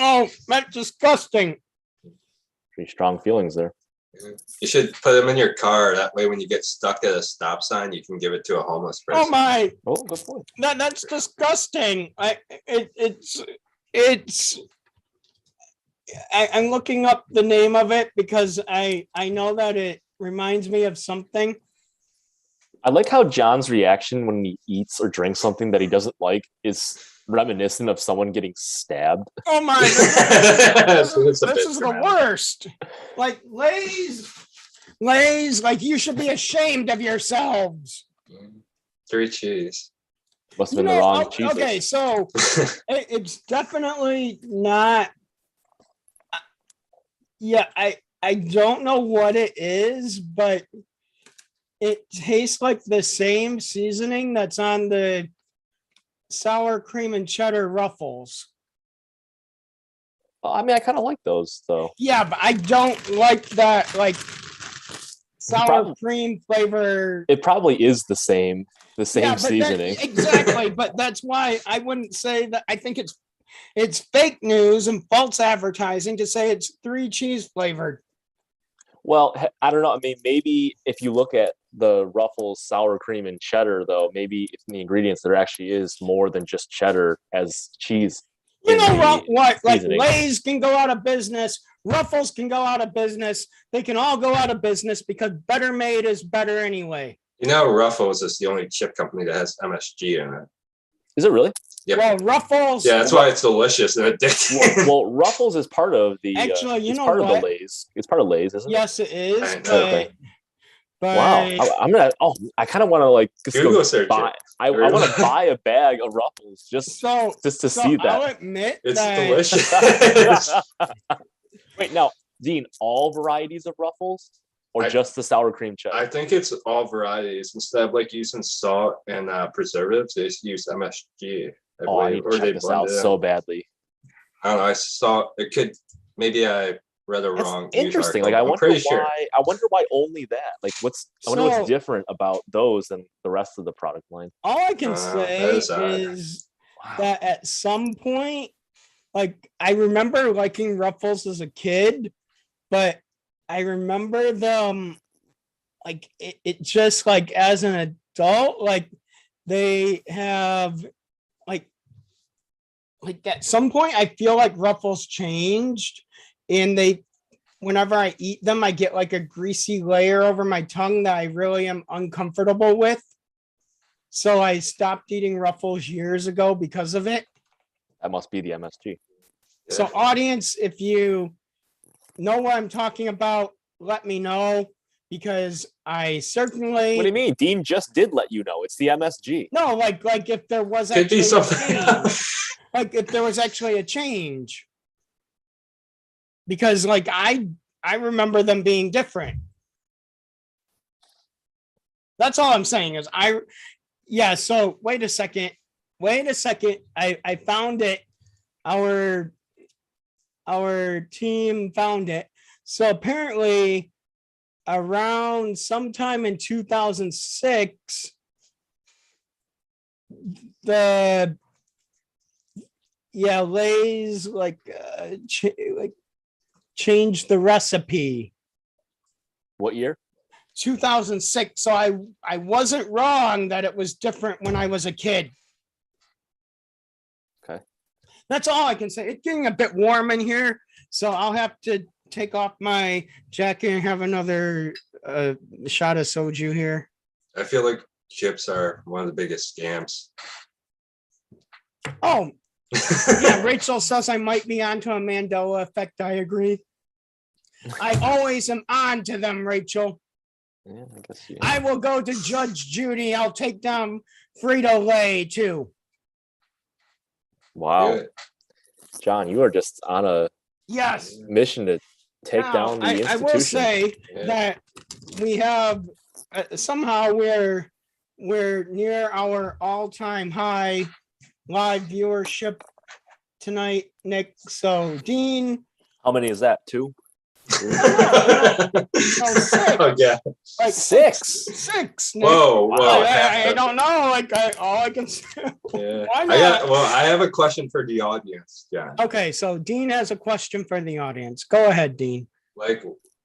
Speaker 1: oh, that's disgusting.
Speaker 2: Pretty strong feelings there.
Speaker 3: You should put them in your car. That way, when you get stuck at a stop sign, you can give it to a homeless
Speaker 1: Oh
Speaker 3: person.
Speaker 1: my,
Speaker 2: Oh, good point.
Speaker 1: that's disgusting. I'm looking up the name of it because I know that it reminds me of something.
Speaker 2: I like how John's reaction when he eats or drinks something that he doesn't like is reminiscent of someone getting stabbed.
Speaker 1: Oh my goodness.
Speaker 3: It's a
Speaker 1: This
Speaker 3: bit
Speaker 1: is the
Speaker 3: dramatic.
Speaker 1: worst. Like Lay's, like you should be ashamed of yourselves.
Speaker 3: 3 cheese.
Speaker 2: Must have been the wrong cheese.
Speaker 1: Okay, so it's definitely not. Yeah, I don't know what it is, but it tastes like the same seasoning that's on the sour cream and cheddar Ruffles.
Speaker 2: I mean, I kind of like those though.
Speaker 1: Yeah, but I don't like that like sour
Speaker 2: Probably-
Speaker 1: cream flavor.
Speaker 2: It probably is the same
Speaker 1: Yeah, but
Speaker 2: seasoning.
Speaker 1: exactly, but that's why I wouldn't say that. I think it's fake news and false advertising to say it's 3 cheese flavored.
Speaker 2: Well, I don't know. I mean, maybe if you look at the Ruffles sour cream and cheddar, though, maybe if in the ingredients there actually is more than just cheddar as cheese.
Speaker 1: You
Speaker 2: in
Speaker 1: know
Speaker 2: the
Speaker 1: what? Like
Speaker 2: seasoning.
Speaker 1: Lay's can go out of business. Ruffles can go out of business. They can all go out of business because Better Made is better anyway.
Speaker 3: You know, Ruffles is the only chip company that has MSG in it.
Speaker 2: Is it really?
Speaker 3: Yep.
Speaker 1: Well, Ruffles.
Speaker 3: Yeah, that's why it's delicious and addicting.
Speaker 2: Well, Ruffles is part of the.
Speaker 1: Actually, you
Speaker 2: it's
Speaker 1: know
Speaker 2: part of
Speaker 1: what?
Speaker 2: the Lay's. It's part of Lay's, isn't it?
Speaker 1: Yes, it is.
Speaker 3: I know.
Speaker 1: But
Speaker 2: Wow. I'm gonna. Oh, I kind of want to like just
Speaker 3: Google
Speaker 2: go
Speaker 3: search
Speaker 2: buy.
Speaker 3: it.
Speaker 2: I want to buy a bag of Ruffles just
Speaker 1: so
Speaker 2: to
Speaker 1: so
Speaker 2: see
Speaker 1: I'll
Speaker 2: that.
Speaker 1: admit
Speaker 3: It's
Speaker 1: that
Speaker 3: delicious.
Speaker 2: Wait, now, Dean, all varieties of Ruffles, or
Speaker 3: I-
Speaker 2: just the sour cream cheddar?
Speaker 3: I think it's all varieties. Instead of like using salt and preservatives, they just use MSG. I
Speaker 2: Oh, I
Speaker 3: believe,
Speaker 2: need
Speaker 3: or
Speaker 2: to
Speaker 3: they
Speaker 2: check this
Speaker 3: blend
Speaker 2: out
Speaker 3: it in.
Speaker 2: so badly.
Speaker 3: I don't know. I saw it could maybe I read a
Speaker 2: That's
Speaker 3: wrong. news
Speaker 2: interesting. Like,
Speaker 3: article.
Speaker 2: I
Speaker 3: I'm
Speaker 2: wonder
Speaker 3: pretty
Speaker 2: why.
Speaker 3: sure.
Speaker 2: I wonder why only that. Like, I wonder
Speaker 1: So-
Speaker 2: what's different about those than the rest of the product line.
Speaker 1: all I can
Speaker 3: That
Speaker 1: say
Speaker 3: is odd.
Speaker 1: is
Speaker 2: Wow.
Speaker 1: that at some point, like I remember liking Ruffles as a kid, but I remember them like it just like as an adult, like they have like at some point I feel like Ruffles changed and whenever I eat them, I get like a greasy layer over my tongue that I really am uncomfortable with. So I stopped eating Ruffles years ago because of it.
Speaker 2: That must be the MSG.
Speaker 1: So audience, if you know what I'm talking about, let me know because I certainly
Speaker 2: What do you mean? Dean just did let you know. It's the MSG.
Speaker 1: no, like if there was
Speaker 3: Could
Speaker 1: actually
Speaker 3: be
Speaker 1: a
Speaker 3: something.
Speaker 1: change. Like if there was actually a change. Because like I remember them being different. That's all I'm saying is yeah, so wait a second. I found it. Our team found it. So apparently around sometime in 2006 Lay's like changed the recipe.
Speaker 2: What year?
Speaker 1: 2006. So I wasn't wrong that it was different when I was a kid.
Speaker 2: Okay.
Speaker 1: That's all I can say. It's getting a bit warm in here, so I'll have to take off my jacket and have another shot of soju here.
Speaker 3: I feel like chips are one of the biggest scams.
Speaker 1: Oh, yeah, Rachel says I might be onto a Mandela effect. I agree. I always am on to them, Rachel.
Speaker 2: Yeah, I guess you.
Speaker 1: I will go to Judge Judy. I'll take down Frito-Lay too.
Speaker 2: Wow,
Speaker 3: Good.
Speaker 2: John, you are just on a
Speaker 1: Yes.
Speaker 2: mission to take
Speaker 1: Now,
Speaker 2: down the
Speaker 1: I
Speaker 2: institution.
Speaker 1: will say
Speaker 3: Yeah.
Speaker 1: that we have somehow we're near our all-time high live viewership tonight, Nick. So Dean,
Speaker 2: How many is that? 2?
Speaker 1: six.
Speaker 3: Oh yeah.
Speaker 1: like
Speaker 2: 6.
Speaker 1: Nick.
Speaker 3: Whoa,
Speaker 2: Wow.
Speaker 3: whoa.
Speaker 1: I don't know. Like all I can say.
Speaker 3: Yeah.
Speaker 1: Why
Speaker 3: I have a question for the audience, John.
Speaker 1: Okay, so Dean has a question for the audience. Go ahead, Dean.
Speaker 3: Like,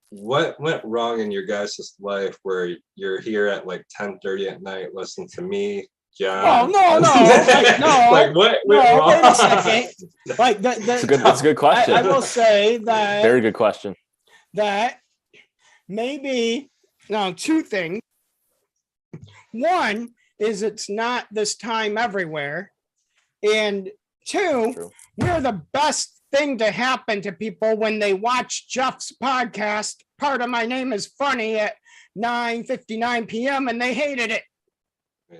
Speaker 3: what went wrong in your guys' life where you're here at like 10:30 at night listening to me, John?
Speaker 1: Oh, no, like, no.
Speaker 3: Like what
Speaker 1: No,
Speaker 3: went wrong?
Speaker 1: wait a second. Like
Speaker 2: That's a good question.
Speaker 1: I will say that
Speaker 2: Very good question.
Speaker 1: that maybe now 2 things. One is it's not this time everywhere. And two,
Speaker 2: True.
Speaker 1: we're the best thing to happen to people when they watch Jeff's podcast. Part of My Name is Funny at 9:59 p.m. and they hated it.
Speaker 3: Yeah.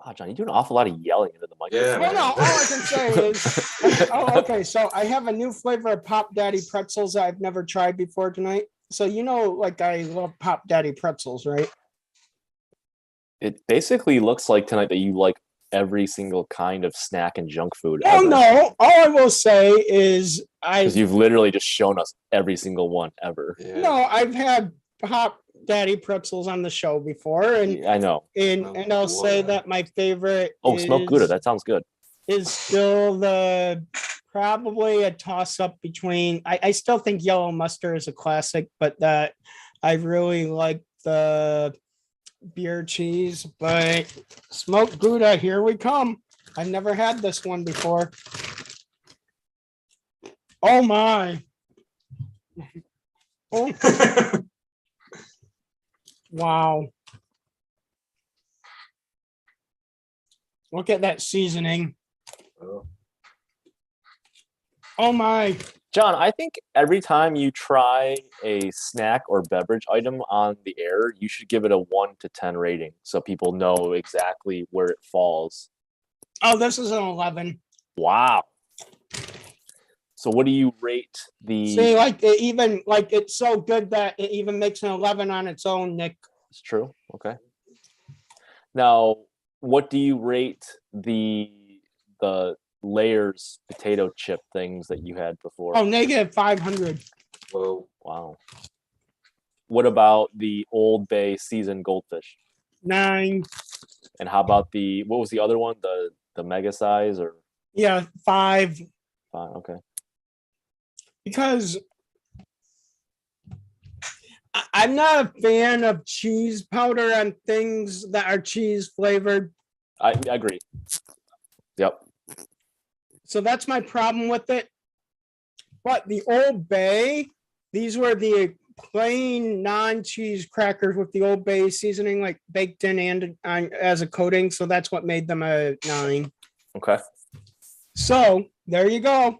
Speaker 2: Wow, John, you do an awful lot of yelling into the
Speaker 3: Yeah,
Speaker 2: microphone.
Speaker 1: Oh no, all I can say is, okay, so I have a new flavor of Pop Daddy pretzels that I've never tried before tonight. So like I love Pop Daddy pretzels, right?
Speaker 2: It basically looks like tonight that you like every single kind of snack and junk food.
Speaker 1: Oh
Speaker 2: ever.
Speaker 1: no, all I will say is
Speaker 2: Because you've literally just shown us every single one ever.
Speaker 3: Yeah.
Speaker 1: no, I've had Pop Daddy pretzels on the show before, and
Speaker 2: I know.
Speaker 1: and I'll say that my favorite
Speaker 2: Oh, smoked Gouda. That sounds good.
Speaker 1: is still probably a toss up between. I still think yellow mustard is a classic, but that I really like the beer cheese. But smoked Gouda, here we come. I've never had this one before. Oh my! Oh, wow! Look at that seasoning.
Speaker 3: Oh.
Speaker 1: Oh my!
Speaker 2: John, I think every time you try a snack or beverage item on the air, you should give it a 1 to 10 rating so people know exactly where it falls.
Speaker 1: Oh, this is an 11.
Speaker 2: Wow. So what do you rate the...
Speaker 1: See, like it even like it's so good that it even makes an 11 on its own, Nick.
Speaker 2: It's true. Okay. Now, what do you rate the layers potato chip things that you had before?
Speaker 1: Oh, negative 500.
Speaker 3: Whoa.
Speaker 2: Wow. What about the Old Bay seasoned goldfish?
Speaker 1: 9.
Speaker 2: And how about what was the other one? The mega size or
Speaker 1: Yeah, 5.
Speaker 2: okay.
Speaker 1: Because I'm not a fan of cheese powder on things that are cheese flavored.
Speaker 2: I agree. Yep.
Speaker 1: So that's my problem with it. But the Old Bay, these were the plain non-cheese crackers with the Old Bay seasoning like baked in and as a coating. So that's what made them a 9.
Speaker 2: Okay.
Speaker 1: So there you go.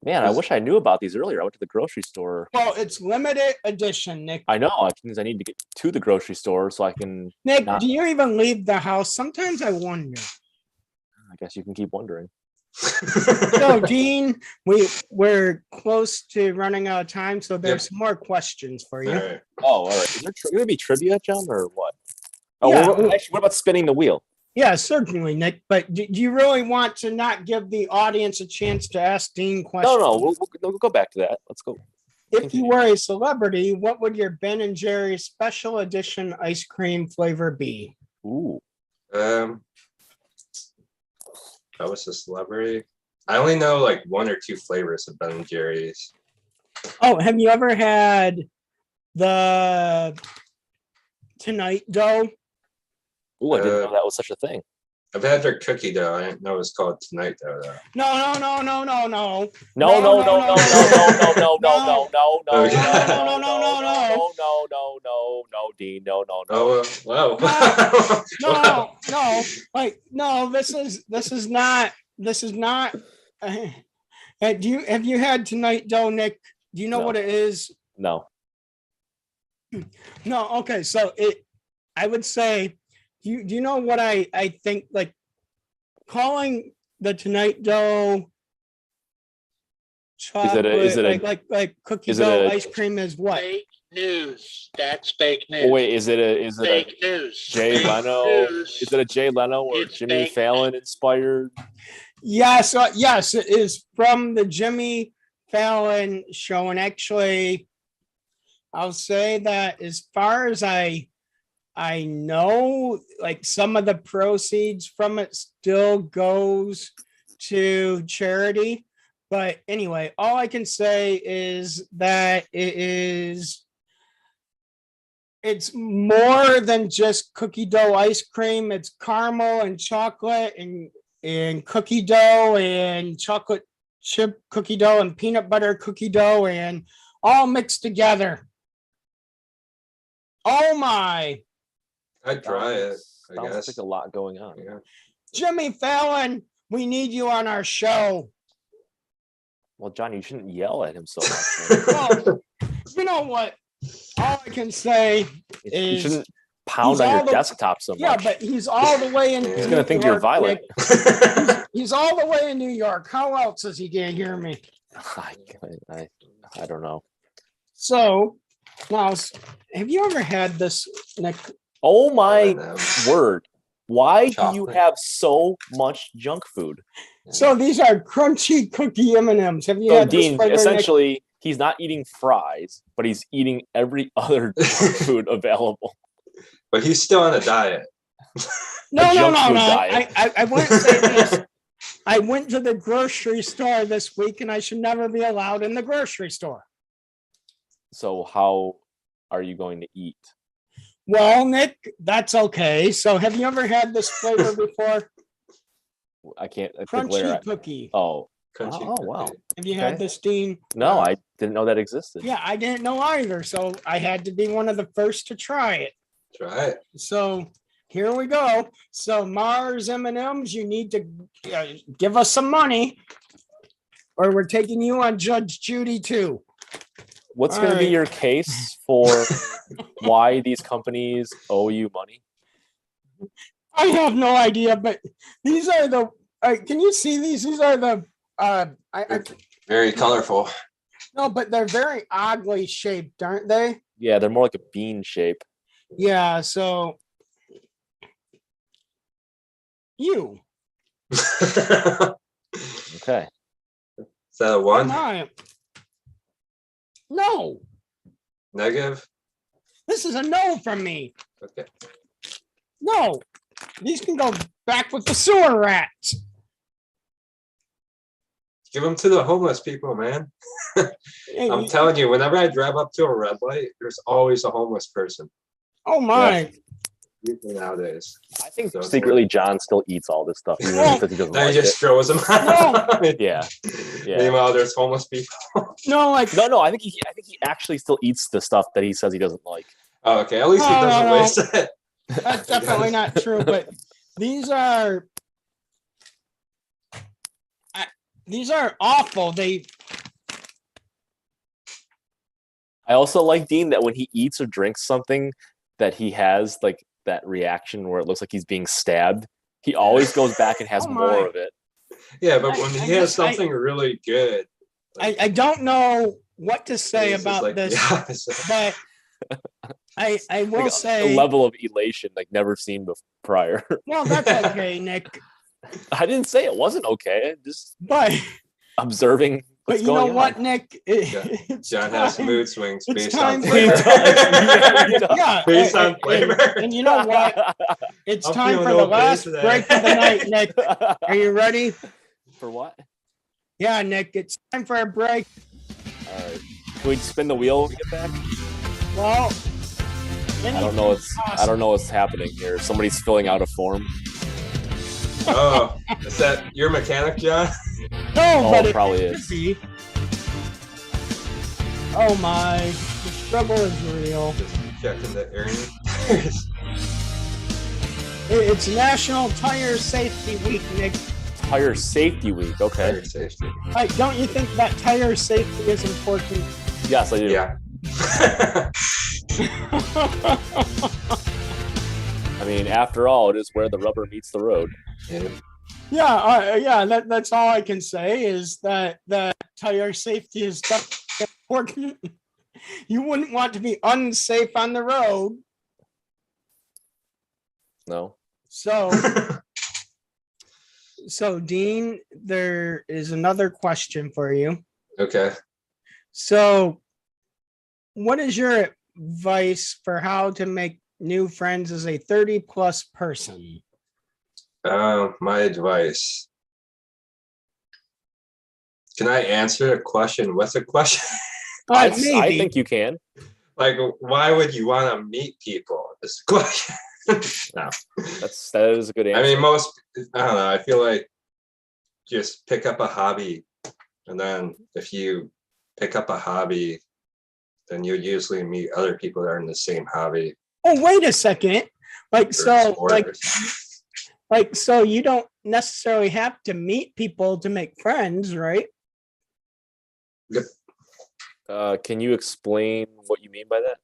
Speaker 2: Man, I wish I knew about these earlier. I went to the grocery store.
Speaker 1: Well, it's limited edition, Nick.
Speaker 2: I know. It means I need to get to the grocery store so I can.
Speaker 1: Nick,
Speaker 2: not-
Speaker 1: do you even leave the house? Sometimes I wonder.
Speaker 2: I guess you can keep wondering.
Speaker 1: So, Dean, we're close to running out of time, so there's some more questions for you.
Speaker 3: All right.
Speaker 2: Oh, all right. Is there going to be trivia, John, or what? Oh,
Speaker 1: Yeah.
Speaker 2: what about spinning the wheel?
Speaker 1: Yeah, certainly, Nick. But do you really want to not give the audience a chance to ask Dean questions?
Speaker 2: No, we'll go back to that. Let's go.
Speaker 1: If you were a celebrity, what would your Ben and Jerry's special edition ice cream flavor be?
Speaker 2: Ooh.
Speaker 3: I was a celebrity. I only know like 1 or 2 flavors of Ben and Jerry's.
Speaker 1: Oh, have you ever had the Tonight Dough?
Speaker 2: Ooh, I didn't know that was such a thing.
Speaker 3: I've had their cookie dough. I didn't know it was called Tonight Dough though.
Speaker 1: No.
Speaker 2: No, Dean, no.
Speaker 3: Oh, wow.
Speaker 1: No. Like, no, this is not. Have you had Tonight Dough, Nick? Do you know
Speaker 2: No.
Speaker 1: what it is?
Speaker 2: No.
Speaker 1: No. Okay, so I would say, do you know what I think? Like, calling the Tonight Dough chocolate,
Speaker 2: is it a-
Speaker 1: like cookie
Speaker 2: is it
Speaker 1: dough
Speaker 2: a-
Speaker 1: ice cream is what?
Speaker 6: Fake news. That's fake news.
Speaker 2: Oh, wait, is it a
Speaker 6: fake news.
Speaker 2: Jay
Speaker 6: Fake
Speaker 2: Leno?
Speaker 6: news.
Speaker 2: Is it a Jay Leno or
Speaker 6: It's
Speaker 2: Jimmy
Speaker 6: fake.
Speaker 2: Fallon inspired?
Speaker 1: Yes, yes, it is from the Jimmy Fallon show. And actually, I'll say that as far as I know, like some of the proceeds from it still goes to charity. But anyway, all I can say is that it's more than just cookie dough ice cream. It's caramel and chocolate and cookie dough and chocolate chip cookie dough and peanut butter cookie dough and all mixed together. Oh my.
Speaker 3: I'd try it, I
Speaker 2: Sounds
Speaker 3: guess.
Speaker 2: like a lot going on.
Speaker 3: Yeah.
Speaker 1: Jimmy Fallon We need you on our show.
Speaker 2: Well, John, you shouldn't yell at him so much.
Speaker 1: Well, you know what? All I can say
Speaker 2: You
Speaker 1: is
Speaker 2: shouldn't pound
Speaker 1: he's
Speaker 2: on your
Speaker 1: all the-
Speaker 2: desktop so much.
Speaker 1: yeah, but he's all the way in.
Speaker 2: He's gonna think you're violent.
Speaker 1: He's all the way in New York. How else is he gonna hear me?
Speaker 2: I don't know.
Speaker 1: So now, have you ever had this, Nick?
Speaker 2: Oh my
Speaker 3: know.
Speaker 2: word! Why do you
Speaker 3: Chocolate.
Speaker 2: have so much junk food?
Speaker 1: So these are crunchy cookie M&Ms. Have you
Speaker 2: So
Speaker 1: had this
Speaker 2: Dean,
Speaker 1: flavor, Nick?
Speaker 2: essentially, he's not eating fries, but he's eating every other junk food available.
Speaker 3: But he's still on a diet.
Speaker 1: No.
Speaker 2: junk food diet.
Speaker 1: I wouldn't say this. I went to the grocery store this week, and I should never be allowed in the grocery store.
Speaker 2: So how are you going to eat?
Speaker 1: Well, Nick, that's okay. So have you ever had this flavor before?
Speaker 2: I can't. I think
Speaker 1: Crunchy
Speaker 2: later.
Speaker 1: cookie.
Speaker 2: Oh
Speaker 3: Crunchy
Speaker 2: Oh, wow.
Speaker 3: cookie.
Speaker 1: Have you had
Speaker 2: okay.
Speaker 1: this, Dean?
Speaker 2: no, I didn't know that existed.
Speaker 1: Yeah, I didn't know either. So I had to be one of the first to try it.
Speaker 3: Try it.
Speaker 1: So here we go. So Mars M&Ms, you need to give us some money, or we're taking you on Judge Judy too.
Speaker 2: What's going to be
Speaker 1: Alright.
Speaker 2: your case for why these companies owe you money?
Speaker 1: I have no idea, but these are the. Can you see these? These are the.
Speaker 3: Very colorful.
Speaker 1: No, but they're very oddly shaped, aren't they?
Speaker 2: Yeah, they're more like a bean shape.
Speaker 1: Yeah. So you.
Speaker 3: Is
Speaker 2: Okay.
Speaker 3: that a
Speaker 1: Am
Speaker 3: one?
Speaker 1: I? No,
Speaker 3: Negative?
Speaker 1: this is a no from me.
Speaker 3: Okay.
Speaker 1: No, these can go back with the sewer rats.
Speaker 3: Give them to the homeless people, man.
Speaker 1: Hey,
Speaker 3: I'm telling you, whenever I drive up to a red light, there's always a homeless person.
Speaker 1: oh my.
Speaker 3: Nowadays.
Speaker 2: I think
Speaker 3: So it's
Speaker 2: secretly John still eats all this stuff, even
Speaker 1: Well,
Speaker 2: because he doesn't
Speaker 3: Now
Speaker 2: like
Speaker 3: he just
Speaker 2: it.
Speaker 3: throws them out.
Speaker 2: Yeah. Yeah.
Speaker 3: Meanwhile, there's homeless people.
Speaker 1: No, like
Speaker 2: No, I think he actually still eats the stuff that he says he doesn't like.
Speaker 3: Oh, okay, at least he
Speaker 1: No,
Speaker 3: doesn't
Speaker 1: no.
Speaker 3: waste it.
Speaker 1: that's definitely not true. But these are awful.
Speaker 2: I also like Dean that when he eats or drinks something that he has like that reaction where it looks like he's being stabbed. He always goes back and has
Speaker 1: Oh my.
Speaker 2: more of it.
Speaker 3: Yeah, but
Speaker 1: I-
Speaker 3: when
Speaker 1: I
Speaker 3: he has
Speaker 1: just-
Speaker 3: something really good,
Speaker 1: I don't know what to say
Speaker 3: it's just
Speaker 1: about
Speaker 3: like
Speaker 1: this,
Speaker 3: the opposite.
Speaker 1: but I will
Speaker 2: Like
Speaker 1: say
Speaker 2: a level of elation like never seen prior.
Speaker 1: well, that's okay, Nick.
Speaker 2: I didn't say it wasn't okay. I'm just
Speaker 1: But
Speaker 2: observing what's
Speaker 1: you know
Speaker 2: going
Speaker 1: what,
Speaker 2: on.
Speaker 1: Nick? It's
Speaker 3: John has
Speaker 1: time-
Speaker 3: mood swings
Speaker 1: it's
Speaker 3: based
Speaker 1: time
Speaker 3: on
Speaker 1: for-
Speaker 3: flavor.
Speaker 2: Yeah, he does.
Speaker 1: Yeah,
Speaker 3: Based on flavor.
Speaker 1: And you know what? It's
Speaker 3: I'm
Speaker 1: time
Speaker 3: feeling
Speaker 1: for the
Speaker 3: okay
Speaker 1: last
Speaker 3: today.
Speaker 1: break of the night, Nick. Are you ready?
Speaker 2: For what?
Speaker 1: Yeah, Nick. It's time for a break.
Speaker 2: All right. Can we spin the wheel when we get back?
Speaker 1: Well,
Speaker 2: I don't know what's happening here. Somebody's filling out a form.
Speaker 3: Oh, is that your mechanic, John?
Speaker 1: No,
Speaker 2: Oh,
Speaker 1: but
Speaker 2: it
Speaker 1: it
Speaker 2: probably
Speaker 1: could
Speaker 2: is.
Speaker 1: be. Oh my, the struggle is real.
Speaker 3: Just checking the earnings.
Speaker 1: It's National Tire Safety Week, Nick.
Speaker 2: Tire safety week. Okay.
Speaker 3: Fire safety.
Speaker 1: Like, don't you think that tire safety is important?
Speaker 2: Yes, I do.
Speaker 3: Yeah.
Speaker 2: I mean, after all, it is where the rubber meets the road.
Speaker 1: Yeah, that's all I can say is that tire safety is definitely important. You wouldn't want to be unsafe on the road.
Speaker 2: No.
Speaker 1: So Dean, there is another question for you.
Speaker 3: Okay.
Speaker 1: So, what is your advice for how to make new friends as a 30+ person?
Speaker 3: My advice. Can I answer a question with a question?
Speaker 2: I
Speaker 1: Maybe.
Speaker 2: think you can.
Speaker 3: Like, why would you want to meet people? This question. No.
Speaker 2: That is a good answer.
Speaker 3: I mean, I don't know. I feel like just pick up a hobby. And then if you pick up a hobby, then you usually meet other people that are in the same hobby.
Speaker 1: Oh, wait a second. Like,
Speaker 3: or
Speaker 1: so,
Speaker 3: sport.
Speaker 1: Like, so you don't necessarily have to meet people to make friends, right?
Speaker 2: Can you explain what you mean by that?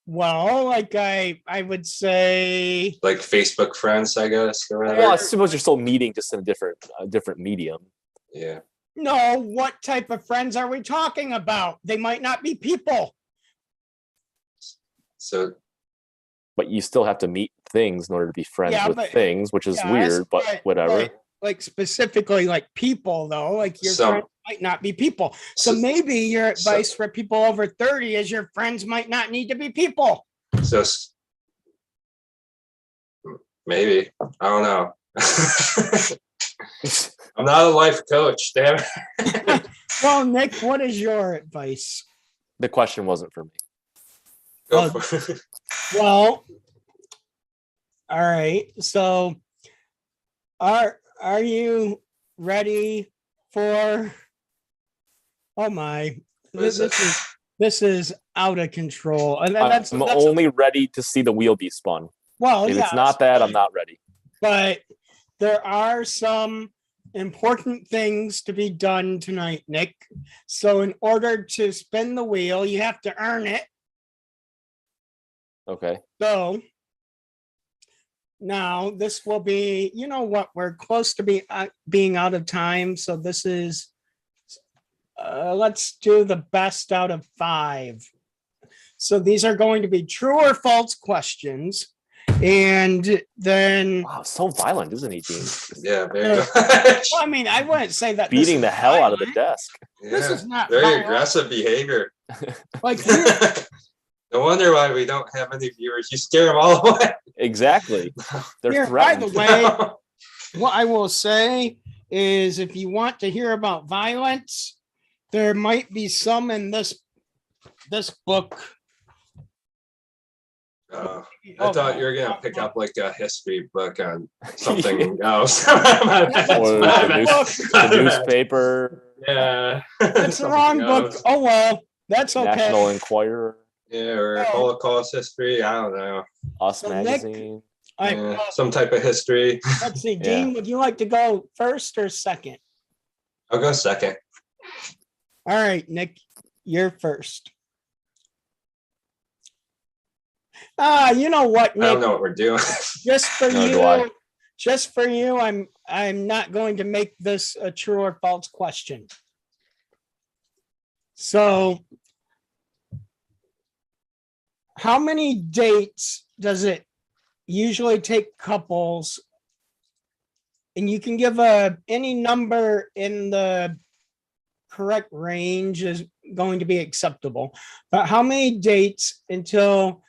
Speaker 1: Well, like I would say,
Speaker 3: Like Facebook friends, I guess, or whatever.
Speaker 2: Well, I suppose you're still meeting just in a different medium.
Speaker 3: Yeah.
Speaker 1: no, what type of friends are we talking about? They might not be people.
Speaker 3: So
Speaker 2: But you still have to meet things in order to be friends
Speaker 1: Yeah,
Speaker 2: with
Speaker 1: but-
Speaker 2: things, which is
Speaker 1: Yes,
Speaker 2: weird, but whatever.
Speaker 1: like specifically like people though, like your
Speaker 3: Some-
Speaker 1: friends might not be people. So
Speaker 3: So-
Speaker 1: maybe your advice for people over 30 is your friends might not need to be people.
Speaker 3: so maybe, I don't know. I'm not a life coach, damn it.
Speaker 1: Well, Nick, what is your advice?
Speaker 2: The question wasn't for me.
Speaker 3: Go for it.
Speaker 1: Well, all right. So are you ready for oh my
Speaker 3: What is
Speaker 1: this is out of control. And that's
Speaker 2: I'm only ready to see the wheel be spun.
Speaker 1: well,
Speaker 2: If
Speaker 1: yeah,
Speaker 2: it's not that, I'm not ready.
Speaker 1: but there are some important things to be done tonight, Nick. So in order to spin the wheel, you have to earn it.
Speaker 2: Okay.
Speaker 1: So now this will be, you know what, we're close to being out of time. So this is, let's do the best out of 5. So these are going to be true or false questions. And then,
Speaker 2: Wow, so violent, isn't he, Dean?
Speaker 3: Yeah, very much.
Speaker 1: well, I mean, I wouldn't say that. this
Speaker 2: Beating
Speaker 1: is
Speaker 2: the hell out of the
Speaker 1: violent.
Speaker 2: desk.
Speaker 1: This
Speaker 3: Yeah,
Speaker 1: is not
Speaker 3: very
Speaker 1: violent.
Speaker 3: aggressive behavior.
Speaker 1: Like,
Speaker 3: No wonder why we don't have any viewers. You scare them all away.
Speaker 2: Exactly. They're
Speaker 1: here, by
Speaker 2: threatened.
Speaker 1: the way, what I will say is if you want to hear about violence, there might be some in this book.
Speaker 3: I thought you were gonna pick up like a history book on something
Speaker 2: Yeah.
Speaker 3: else.
Speaker 2: Or
Speaker 3: My
Speaker 2: the
Speaker 3: bad.
Speaker 2: newspaper,
Speaker 3: Yeah.
Speaker 1: It's the
Speaker 3: Something
Speaker 1: wrong book.
Speaker 3: else.
Speaker 1: Oh well, that's
Speaker 2: National
Speaker 1: okay.
Speaker 2: Enquirer,
Speaker 3: Yeah, or
Speaker 1: Oh.
Speaker 3: Holocaust history. I don't know.
Speaker 2: Us
Speaker 1: So, Nick,
Speaker 2: magazine.
Speaker 3: Yeah, some type of history.
Speaker 1: Let's see,
Speaker 2: Yeah.
Speaker 1: Dean, would you like to go first or second?
Speaker 3: I'll go second.
Speaker 1: All right, Nick, you're first. You know what,
Speaker 3: I don't
Speaker 1: Nick?
Speaker 3: know what we're doing.
Speaker 1: Just for
Speaker 2: Nor do I.
Speaker 1: you, I'm not going to make this a true or false question. So, how many dates does it usually take couples? And you can give any number in the correct range is going to be acceptable. But how many dates until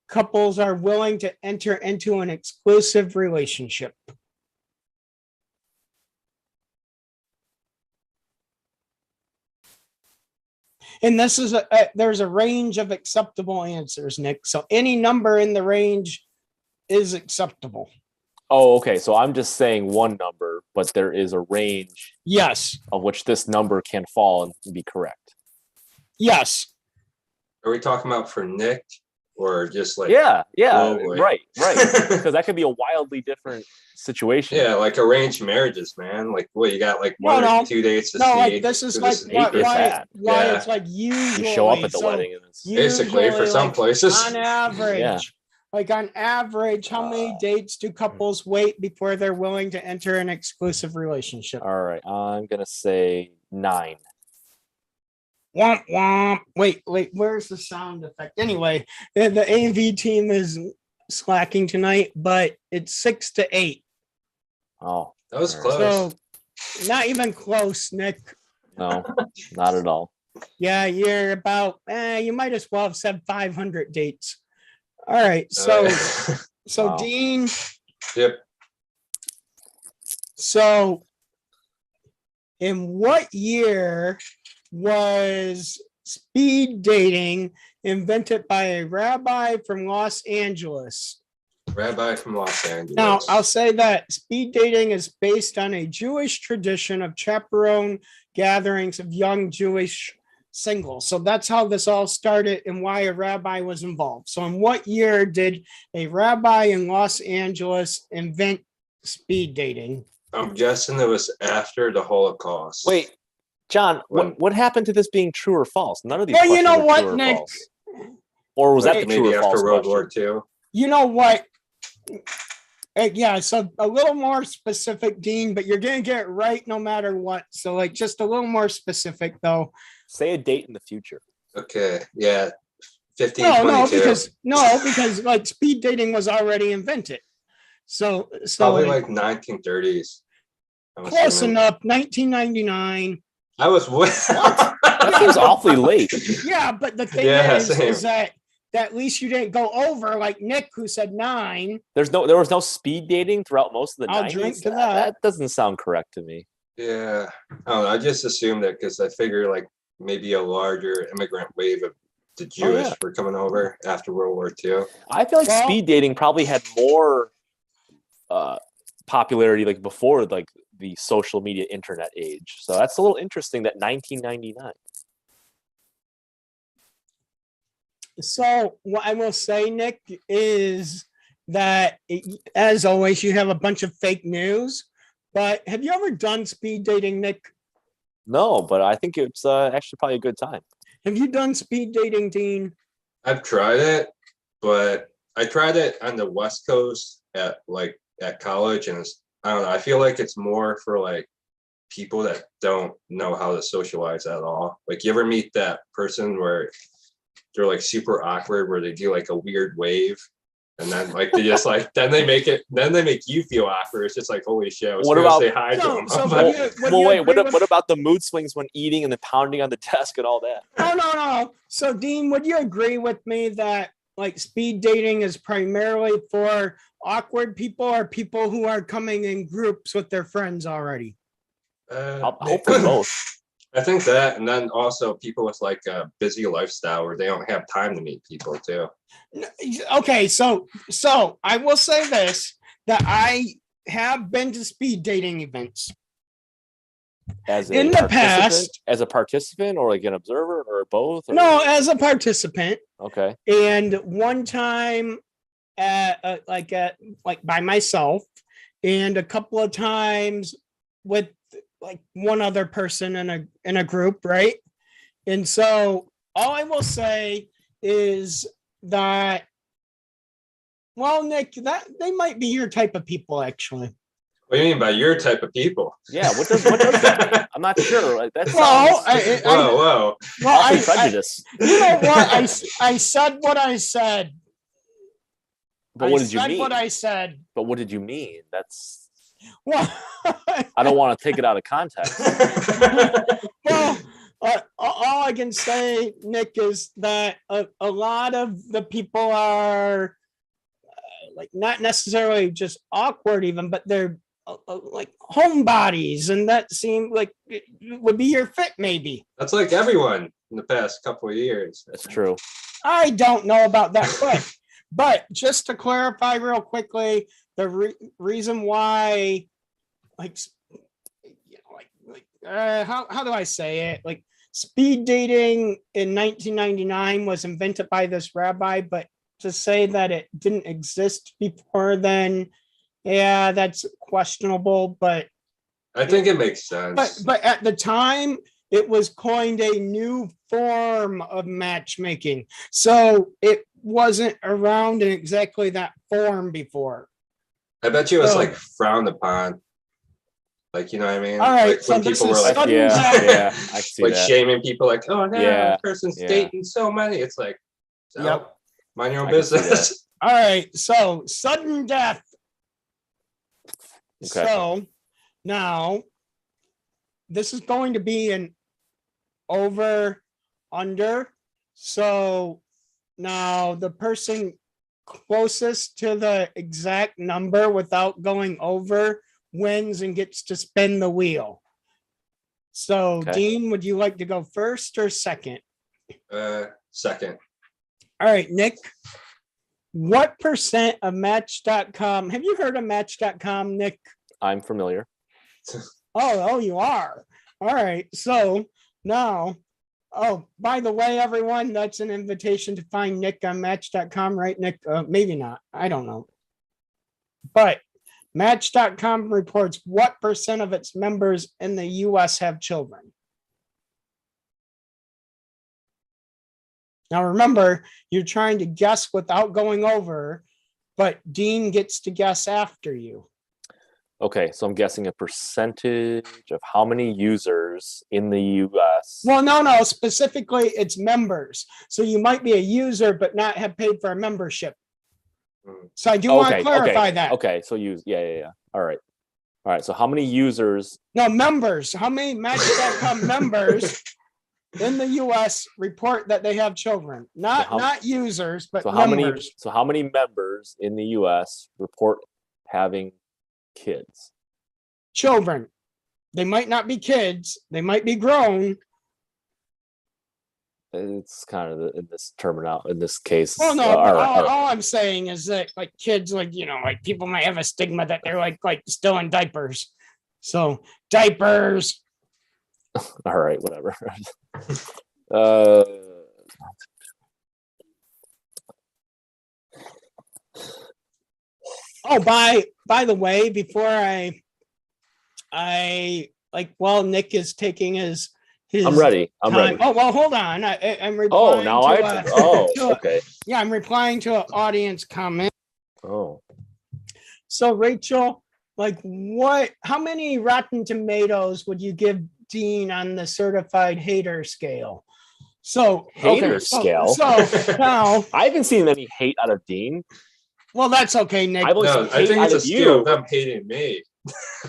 Speaker 1: couples are willing to enter into an exclusive relationship? And this is there's a range of acceptable answers, Nick. So any number in the range is acceptable.
Speaker 2: Oh, okay. So I'm just saying one number, but there is a range
Speaker 1: Yes.
Speaker 2: of which this number can fall and be correct.
Speaker 1: Yes.
Speaker 3: Are we talking about for Nick or just like
Speaker 2: Yeah,
Speaker 3: globally?
Speaker 2: right. Because that could be a wildly different situation.
Speaker 3: Yeah, like arranged marriages, man. Like what you got like
Speaker 1: No,
Speaker 3: one
Speaker 1: no.
Speaker 3: or 2 dates to
Speaker 1: No,
Speaker 3: see.
Speaker 1: like this is like
Speaker 2: hate is bad.
Speaker 1: why
Speaker 3: Yeah.
Speaker 1: it's like usually
Speaker 2: You show up at the
Speaker 1: so
Speaker 2: wedding and it's
Speaker 3: Basically, for
Speaker 1: usually,
Speaker 3: some
Speaker 1: like,
Speaker 3: places.
Speaker 1: on average,
Speaker 2: Yeah.
Speaker 1: like on average, how many dates do couples wait before they're willing to enter an exclusive relationship?
Speaker 2: all right. I'm gonna say 9.
Speaker 1: Womp womp. Wait, where's the sound effect? Anyway, the AV team is slacking tonight, but it's 6 to 8.
Speaker 2: Oh
Speaker 3: That was
Speaker 2: So-
Speaker 3: close.
Speaker 1: So not even close, Nick.
Speaker 2: no, not at all.
Speaker 1: Yeah, you're about, you might as well have said 500 dates. All right. So,
Speaker 2: Wow.
Speaker 1: Dean,
Speaker 3: Yep.
Speaker 1: so in what year was speed dating invented by a rabbi from Los Angeles?
Speaker 3: Rabbi from Los Angeles.
Speaker 1: Now, I'll say that speed dating is based on a Jewish tradition of chaperone gatherings of young Jewish single. So that's how this all started and why a rabbi was involved. So in what year did a rabbi in Los Angeles invent speed dating?
Speaker 3: I'm guessing it was after the Holocaust.
Speaker 2: Wait, John,
Speaker 3: When-
Speaker 2: what happened to this being true or false? None of these
Speaker 1: Well, you
Speaker 2: questions
Speaker 1: know
Speaker 2: are
Speaker 1: what,
Speaker 2: true or
Speaker 1: Nick?
Speaker 2: false. Or was that the true
Speaker 3: maybe
Speaker 2: or false
Speaker 3: after World
Speaker 2: question?
Speaker 3: War II?
Speaker 1: You know what? Yeah, so a little more specific, Dean, but you're gonna get it right no matter what. So like just a little more specific though.
Speaker 2: Say a date in the future.
Speaker 3: Okay, yeah,
Speaker 1: No,
Speaker 3: 1522.
Speaker 1: because like speed dating was already invented. So
Speaker 3: Probably
Speaker 1: like,
Speaker 3: like 1930s. I'm
Speaker 1: close
Speaker 3: assuming.
Speaker 1: enough, 1999.
Speaker 3: I was
Speaker 2: That seems awfully late.
Speaker 1: Yeah, but the thing
Speaker 3: Yeah,
Speaker 1: is
Speaker 3: same.
Speaker 1: that at least you didn't go over like Nick, who said 9.
Speaker 2: There was no speed dating throughout most of the
Speaker 1: I'll
Speaker 2: 90s.
Speaker 1: drink to that.
Speaker 2: That doesn't sound correct to me.
Speaker 3: Yeah, I don't know. I just assumed that because I figure like maybe a larger immigrant wave of the Jewish
Speaker 2: yeah.
Speaker 3: were coming over after World War II.
Speaker 2: I feel like
Speaker 1: Well-
Speaker 2: speed dating probably had more popularity like before like the social media internet age. So that's a little interesting that 1999.
Speaker 1: So what I will say, Nick, is that as always, you have a bunch of fake news. But have you ever done speed dating, Nick?
Speaker 2: No, but I think it's actually probably a good time.
Speaker 1: Have you done speed dating, Dean?
Speaker 3: I've tried it, but I tried it on the West Coast at college, and I don't know. I feel like it's more for like people that don't know how to socialize at all. Like, you ever meet that person where they're like super awkward, where they do like a weird wave, and then like they just like then they make you feel awkward. It's just like, holy shit! I was
Speaker 2: What
Speaker 3: gonna
Speaker 2: about-
Speaker 3: say hi to
Speaker 1: So-
Speaker 3: them.
Speaker 1: so
Speaker 3: I'm
Speaker 1: what
Speaker 3: like,
Speaker 1: do you-
Speaker 2: Well, wait,
Speaker 1: agree with-
Speaker 2: what about the mood swings when eating and the pounding on the desk and all that?
Speaker 1: No. So, Dean, would you agree with me that like speed dating is primarily for awkward people or people who are coming in groups with their friends already?
Speaker 2: Hopefully both.
Speaker 3: I think that, and then also people with like a busy lifestyle where they don't have time to meet people too.
Speaker 1: Okay, so I will say this, that I have been to speed dating events.
Speaker 2: As a
Speaker 1: In the
Speaker 2: participant-
Speaker 1: past-
Speaker 2: as a participant or like an observer or both? Or-
Speaker 1: No, as a participant.
Speaker 2: Okay.
Speaker 1: And one time like by myself, and a couple of times with like one other person in a group, right? And so all I will say is that, well, Nick, that they might be your type of people, actually.
Speaker 3: What do you mean by your type of people?
Speaker 2: Yeah, what does that mean? I'm not sure. Like, that
Speaker 1: Well,
Speaker 2: sounds
Speaker 3: Whoa.
Speaker 1: Well,
Speaker 2: awfully
Speaker 1: I,
Speaker 2: prejudice.
Speaker 1: you know what? I said what I said.
Speaker 2: But what did you mean?
Speaker 1: What I said.
Speaker 2: But what did you mean? That's
Speaker 1: Well,
Speaker 2: I don't want to take it out of context.
Speaker 1: well, all I can say, Nick, is that a lot of the people are like not necessarily just awkward, even, but they're like homebodies, and that seemed like it would be your fit, maybe.
Speaker 3: That's like everyone in the past couple of years.
Speaker 2: That's true.
Speaker 1: I don't know about that, but just to clarify real quickly, the reason why, like, you know, how do I say it? Like, speed dating in 1999 was invented by this rabbi, but to say that it didn't exist before then, yeah, that's questionable. But
Speaker 3: I think it makes sense.
Speaker 1: but at the time, it was coined a new form of matchmaking, so it wasn't around in exactly that form before.
Speaker 3: I bet you it's
Speaker 1: So-
Speaker 3: like frowned upon. Like, you know what I mean?
Speaker 1: All right,
Speaker 3: Like
Speaker 1: so
Speaker 3: when
Speaker 1: this
Speaker 3: people were
Speaker 1: is
Speaker 3: like,
Speaker 1: sudden
Speaker 2: Yeah,
Speaker 1: death.
Speaker 2: yeah, I see
Speaker 3: like
Speaker 2: that.
Speaker 3: shaming people, like, oh no,
Speaker 2: Yeah,
Speaker 3: this person's
Speaker 2: yeah.
Speaker 3: dating so many. It's like, so,
Speaker 1: Yep.
Speaker 3: mind your own
Speaker 2: I can see
Speaker 3: business.
Speaker 1: All right, so sudden death.
Speaker 2: Okay.
Speaker 1: So now this is going to be an over under. So now the person closest to the exact number without going over wins and gets to spin the wheel. So
Speaker 2: Okay.
Speaker 1: Dean, would you like to go first or second?
Speaker 3: Second.
Speaker 1: All right, Nick. What percent of Match.com? Have you heard of Match.com, Nick?
Speaker 2: I'm familiar.
Speaker 1: Oh, you are. All right. So now, Oh, by the way, everyone, that's an invitation to find Nick on Match.com, right, Nick? Maybe not. I don't know. But Match.com reports what % of its members in the US have children. Now, remember, you're trying to guess without going over, but Dean gets to guess after you.
Speaker 2: Okay, so I'm guessing a percentage of how many users in the US.
Speaker 1: Well, no, specifically it's members. So you might be a user, but not have paid for a membership. So I do want to clarify that.
Speaker 2: Okay, so yeah. All right. So how many users?
Speaker 1: No, members. How many Match.com members in the US report that they have children? Not users, but members.
Speaker 2: How many members in the US report having kids?
Speaker 1: Children. They might not be kids. They might be grown.
Speaker 2: It's kind of in this terminology, in this case.
Speaker 1: Well, no, all I'm saying is that like kids, like, like people might have a stigma that they're like still in diapers. So diapers.
Speaker 2: All right, whatever.
Speaker 1: Oh, by the way, before Nick is taking his
Speaker 2: I'm ready.
Speaker 1: time. Oh, well, hold on. I'm replying.
Speaker 2: Okay.
Speaker 1: Yeah, I'm replying to an audience comment.
Speaker 2: Oh.
Speaker 1: So, Rachel, how many Rotten Tomatoes would you give Dean on the certified hater scale? So
Speaker 2: scale.
Speaker 1: So now
Speaker 2: I haven't seen any hate out of Dean.
Speaker 1: Well, that's okay, Nick.
Speaker 3: I think it's a skill of them hating me.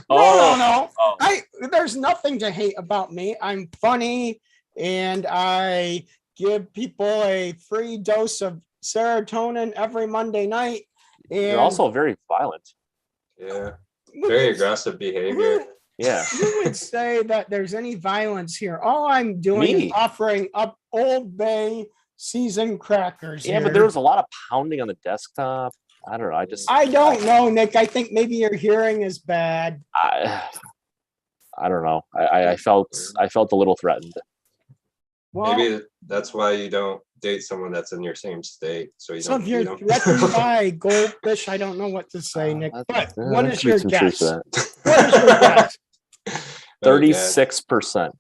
Speaker 1: No. There's nothing to hate about me. I'm funny and I give people a free dose of serotonin every Monday night. And
Speaker 2: you're also very violent.
Speaker 3: Yeah. Very aggressive behavior.
Speaker 2: Yeah.
Speaker 1: Who would say that there's any violence here? All I'm doing is offering up Old Bay seasoned crackers.
Speaker 2: Yeah, but there was a lot of pounding on the desktop. I don't know. I
Speaker 1: don't know, Nick. I think maybe your hearing is bad.
Speaker 2: I don't know. I felt a little threatened.
Speaker 1: Well,
Speaker 3: maybe that's why you don't date someone that's in your same state. So
Speaker 1: if you're threatened by goldfish, I don't know what to say, Nick. But what is your guess? What is your guess?
Speaker 2: 36%.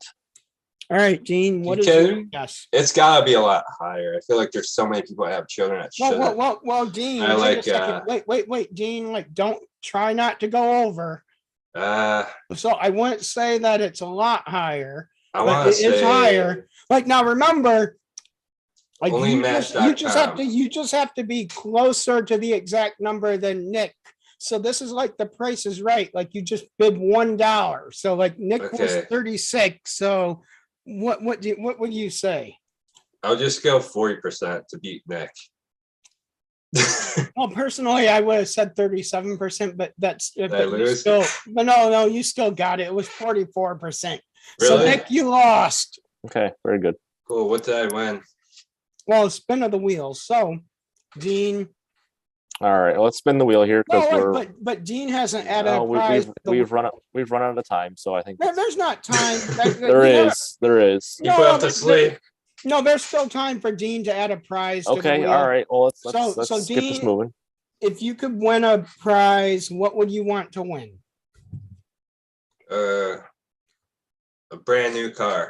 Speaker 1: All right, Gene, what is your guess?
Speaker 3: It's gotta be a lot higher. I feel like there's so many people that have children that shouldn't.
Speaker 1: Well, Dean, wait, Dean, don't try not to go over. So I wouldn't say that it's a lot higher. It's higher. Now remember,
Speaker 3: only
Speaker 1: you just have to be closer to the exact number than Nick. So this is like the Price is Right. You just bid $1. So Nick was 36. So what would you say?
Speaker 3: I'll just go 40% to beat Nick.
Speaker 1: Well, personally, I would have said 37%, but that's no, you still got it. It was 44%.
Speaker 3: Really?
Speaker 1: So Nick, you lost.
Speaker 2: Okay, very good.
Speaker 3: Cool. What did I win?
Speaker 1: Well, spin of the wheel. So, Dean.
Speaker 2: All right, let's spin the wheel here because
Speaker 1: but Dean hasn't added a prize.
Speaker 2: We've run out of time, so I think
Speaker 1: there's not time.
Speaker 2: There is.
Speaker 3: You put up to sleep.
Speaker 1: No, there's still time for Dean to add a prize.
Speaker 2: Okay, all right. Well, let's
Speaker 1: Dean,
Speaker 2: get this moving.
Speaker 1: If you could win a prize, what would you want to win?
Speaker 3: A brand new car.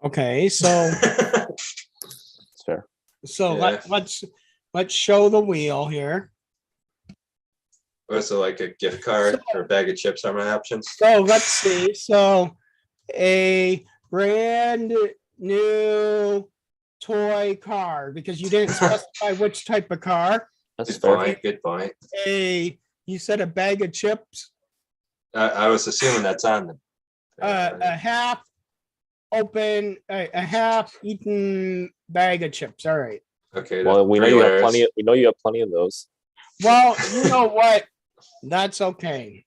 Speaker 1: Okay, so
Speaker 2: that's fair.
Speaker 1: So let's show the wheel here.
Speaker 3: Was it like a gift card or a bag of chips are my options?
Speaker 1: So let's see. So a brand new toy car, because you didn't specify which type of car.
Speaker 2: That's
Speaker 3: good point.
Speaker 1: You said a bag of chips.
Speaker 3: I was assuming that's on them.
Speaker 1: A half open, a half eaten bag of chips. All right.
Speaker 3: Okay.
Speaker 2: Well, we know you have plenty. We know you have plenty of those.
Speaker 1: Well, you know what? That's okay.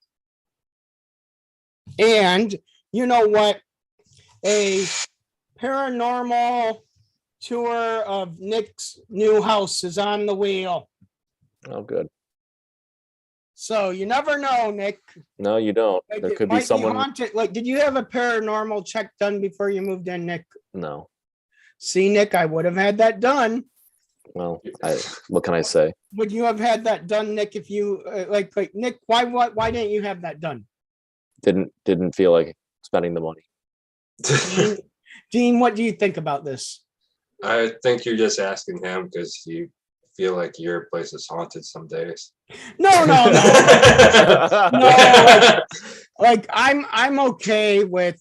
Speaker 1: And you know what? A paranormal tour of Nick's new house is on the wheel.
Speaker 2: Oh, good.
Speaker 1: So you never know, Nick.
Speaker 2: No, you don't.
Speaker 1: Like,
Speaker 2: There
Speaker 1: it
Speaker 2: could be
Speaker 1: might
Speaker 2: someone.
Speaker 1: haunted. Like, did you have a paranormal check done before you moved in, Nick?
Speaker 2: No.
Speaker 1: See, Nick, I would have had that done.
Speaker 2: Well, what can I say?
Speaker 1: Would you have had that done, Nick? If you like Nick, why didn't you have that done?
Speaker 2: Didn't feel like spending the money.
Speaker 1: Dean, what do you think about this?
Speaker 3: I think you're just asking him because you feel like your place is haunted some days.
Speaker 1: No. Like I'm okay with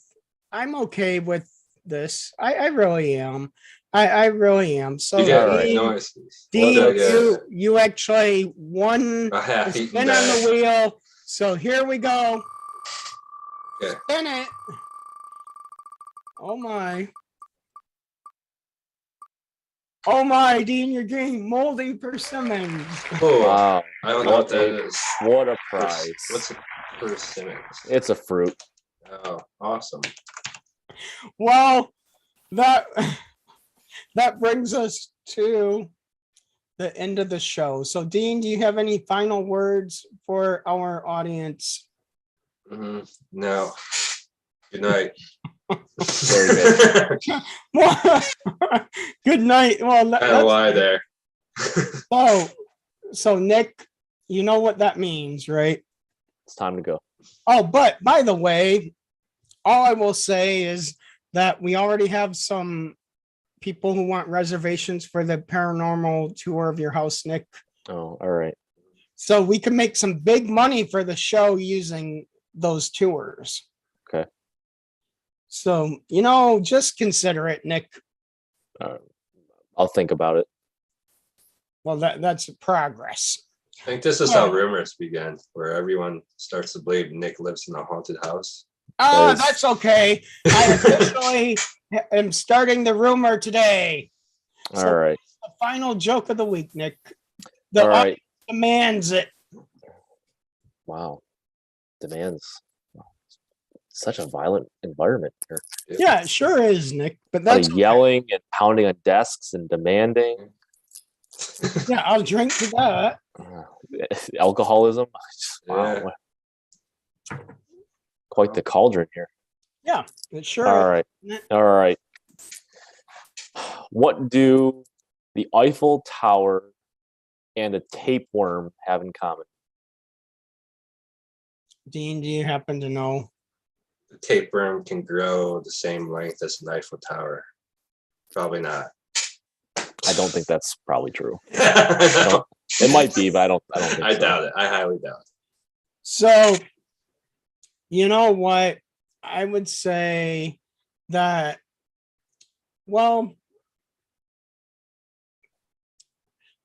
Speaker 1: this. I really am. I really am. So
Speaker 3: You get
Speaker 2: Alright.
Speaker 3: noises.
Speaker 1: Dean,
Speaker 3: What do I get?
Speaker 1: you actually won
Speaker 3: A
Speaker 1: the
Speaker 3: half-eaten
Speaker 1: spin on the
Speaker 3: bag.
Speaker 1: wheel. So here we go.
Speaker 3: Okay.
Speaker 1: Spin it. Oh my. Oh my, Dean, you're getting moldy persimmons.
Speaker 3: Oh,
Speaker 2: Wow.
Speaker 3: I don't know what that is.
Speaker 2: What a prize.
Speaker 3: What's a persimmon?
Speaker 2: It's a fruit.
Speaker 3: Oh, awesome.
Speaker 1: Well, that brings us to the end of the show. So, Dean, do you have any final words for our audience?
Speaker 3: No. Good night.
Speaker 2: Very
Speaker 1: Well, good night. Well,
Speaker 3: I don't lie there.
Speaker 1: so Nick, you know what that means, right?
Speaker 2: It's time to go.
Speaker 1: Oh, but by the way, all I will say is that we already have some people who want reservations for the paranormal tour of your house, Nick.
Speaker 2: Oh, all right.
Speaker 1: So we can make some big money for the show using those tours.
Speaker 2: Okay.
Speaker 1: So, just consider it, Nick.
Speaker 2: I'll think about it.
Speaker 1: Well, that's progress.
Speaker 3: I think this is how rumors begin, where everyone starts to believe Nick lives in a haunted house.
Speaker 1: Oh,
Speaker 2: Yes.
Speaker 1: that's okay. I officially am starting the rumor today.
Speaker 2: All
Speaker 1: So,
Speaker 2: right.
Speaker 1: the final joke of the week, Nick. The
Speaker 2: All right.
Speaker 1: demands it.
Speaker 2: Wow. Demands. Such a violent environment here.
Speaker 1: Yeah, it sure is, Nick. But
Speaker 2: A lot
Speaker 1: that's
Speaker 2: of yelling and pounding on desks and demanding.
Speaker 1: yeah, I'll drink to that.
Speaker 2: Alcoholism. Wow. Quite the cauldron here.
Speaker 1: Yeah, it sure
Speaker 2: All
Speaker 1: is.
Speaker 2: right. All right. What do the Eiffel Tower and a tapeworm have in common?
Speaker 1: Dean, do you happen to know?
Speaker 3: The tapeworm can grow the same length as an Eiffel Tower. Probably not.
Speaker 2: I don't think that's probably true.
Speaker 3: I
Speaker 2: Don't- It might be, but I don't think so.
Speaker 3: doubt it. I highly doubt it.
Speaker 1: So, you know what? I would say that, well,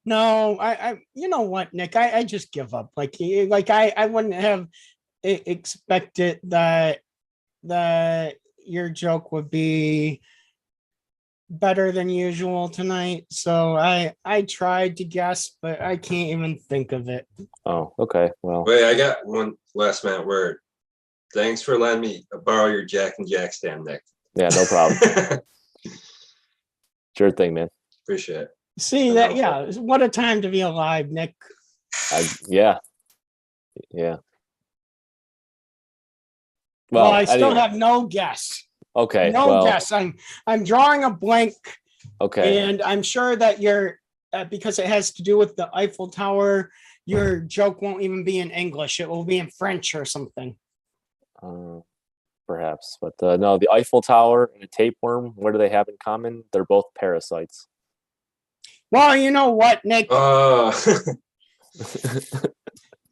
Speaker 1: no, you know what, Nick? I just give up. I wouldn't have expected that your joke would be better than usual tonight. So I tried to guess, but I can't even think of it.
Speaker 2: Oh, okay. Well,
Speaker 3: Wait, I got one last minute word. Thanks for letting me borrow your Jack and Jack stand, Nick.
Speaker 2: yeah, no problem. Sure thing, man.
Speaker 3: Appreciate it.
Speaker 1: See that? Yeah, what a time to be alive, Nick.
Speaker 2: Yeah.
Speaker 1: Well, I still
Speaker 2: anyway.
Speaker 1: have no guess.
Speaker 2: Okay.
Speaker 1: No
Speaker 2: well,
Speaker 1: guess. I'm drawing a blank,
Speaker 2: okay.
Speaker 1: and I'm sure that you're because it has to do with the Eiffel Tower. Your joke won't even be in English; it will be in French or something.
Speaker 2: Perhaps, but no, the Eiffel Tower and a tapeworm, what do they have in common? They're both parasites.
Speaker 1: Well, you know what, Nick?
Speaker 3: Oh,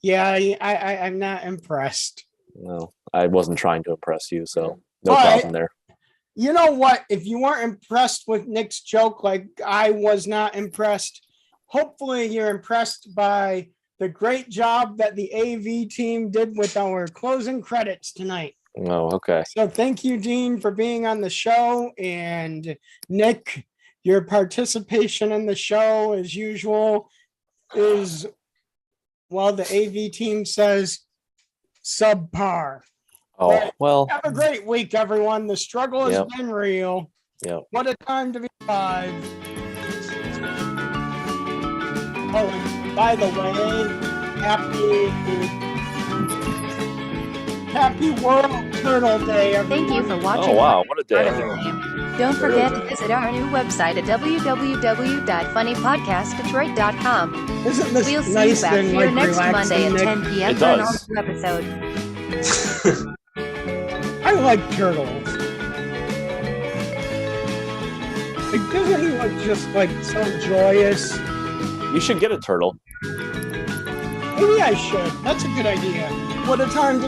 Speaker 1: Yeah, I'm not impressed.
Speaker 2: No, I wasn't trying to impress you, so no
Speaker 1: But-
Speaker 2: problem there.
Speaker 1: You know what? If you weren't impressed with Nick's joke, like I was not impressed, hopefully you're impressed by the great job that the AV team did with our closing credits tonight.
Speaker 2: Oh, okay.
Speaker 1: So thank you, Dean, for being on the show. And Nick, your participation in the show, as usual, is, well, the AV team says subpar.
Speaker 2: Oh, well,
Speaker 1: Have a great week, everyone. The struggle has
Speaker 2: Yep.
Speaker 1: been real.
Speaker 2: yeah.
Speaker 1: What a time to be alive. Oh, and by the way, Happy World Turtle Day, everyone.
Speaker 4: Thank you for watching.
Speaker 2: Oh wow, what a
Speaker 4: Part
Speaker 2: day!
Speaker 4: of your game. Don't forget to visit our new website at www.funnypodcastdetroit.com.
Speaker 1: Isn't this
Speaker 4: We'll see you
Speaker 1: nice
Speaker 4: back
Speaker 1: and
Speaker 4: here
Speaker 1: like
Speaker 4: next Monday
Speaker 1: relaxing,
Speaker 4: at
Speaker 1: Nick?
Speaker 4: 10 p.m.
Speaker 2: It
Speaker 4: for another
Speaker 2: does.
Speaker 4: episode.
Speaker 1: I like turtles. Like, doesn't he look just like so joyous?
Speaker 2: You should get a turtle.
Speaker 1: Maybe I should. That's a good idea. What a time to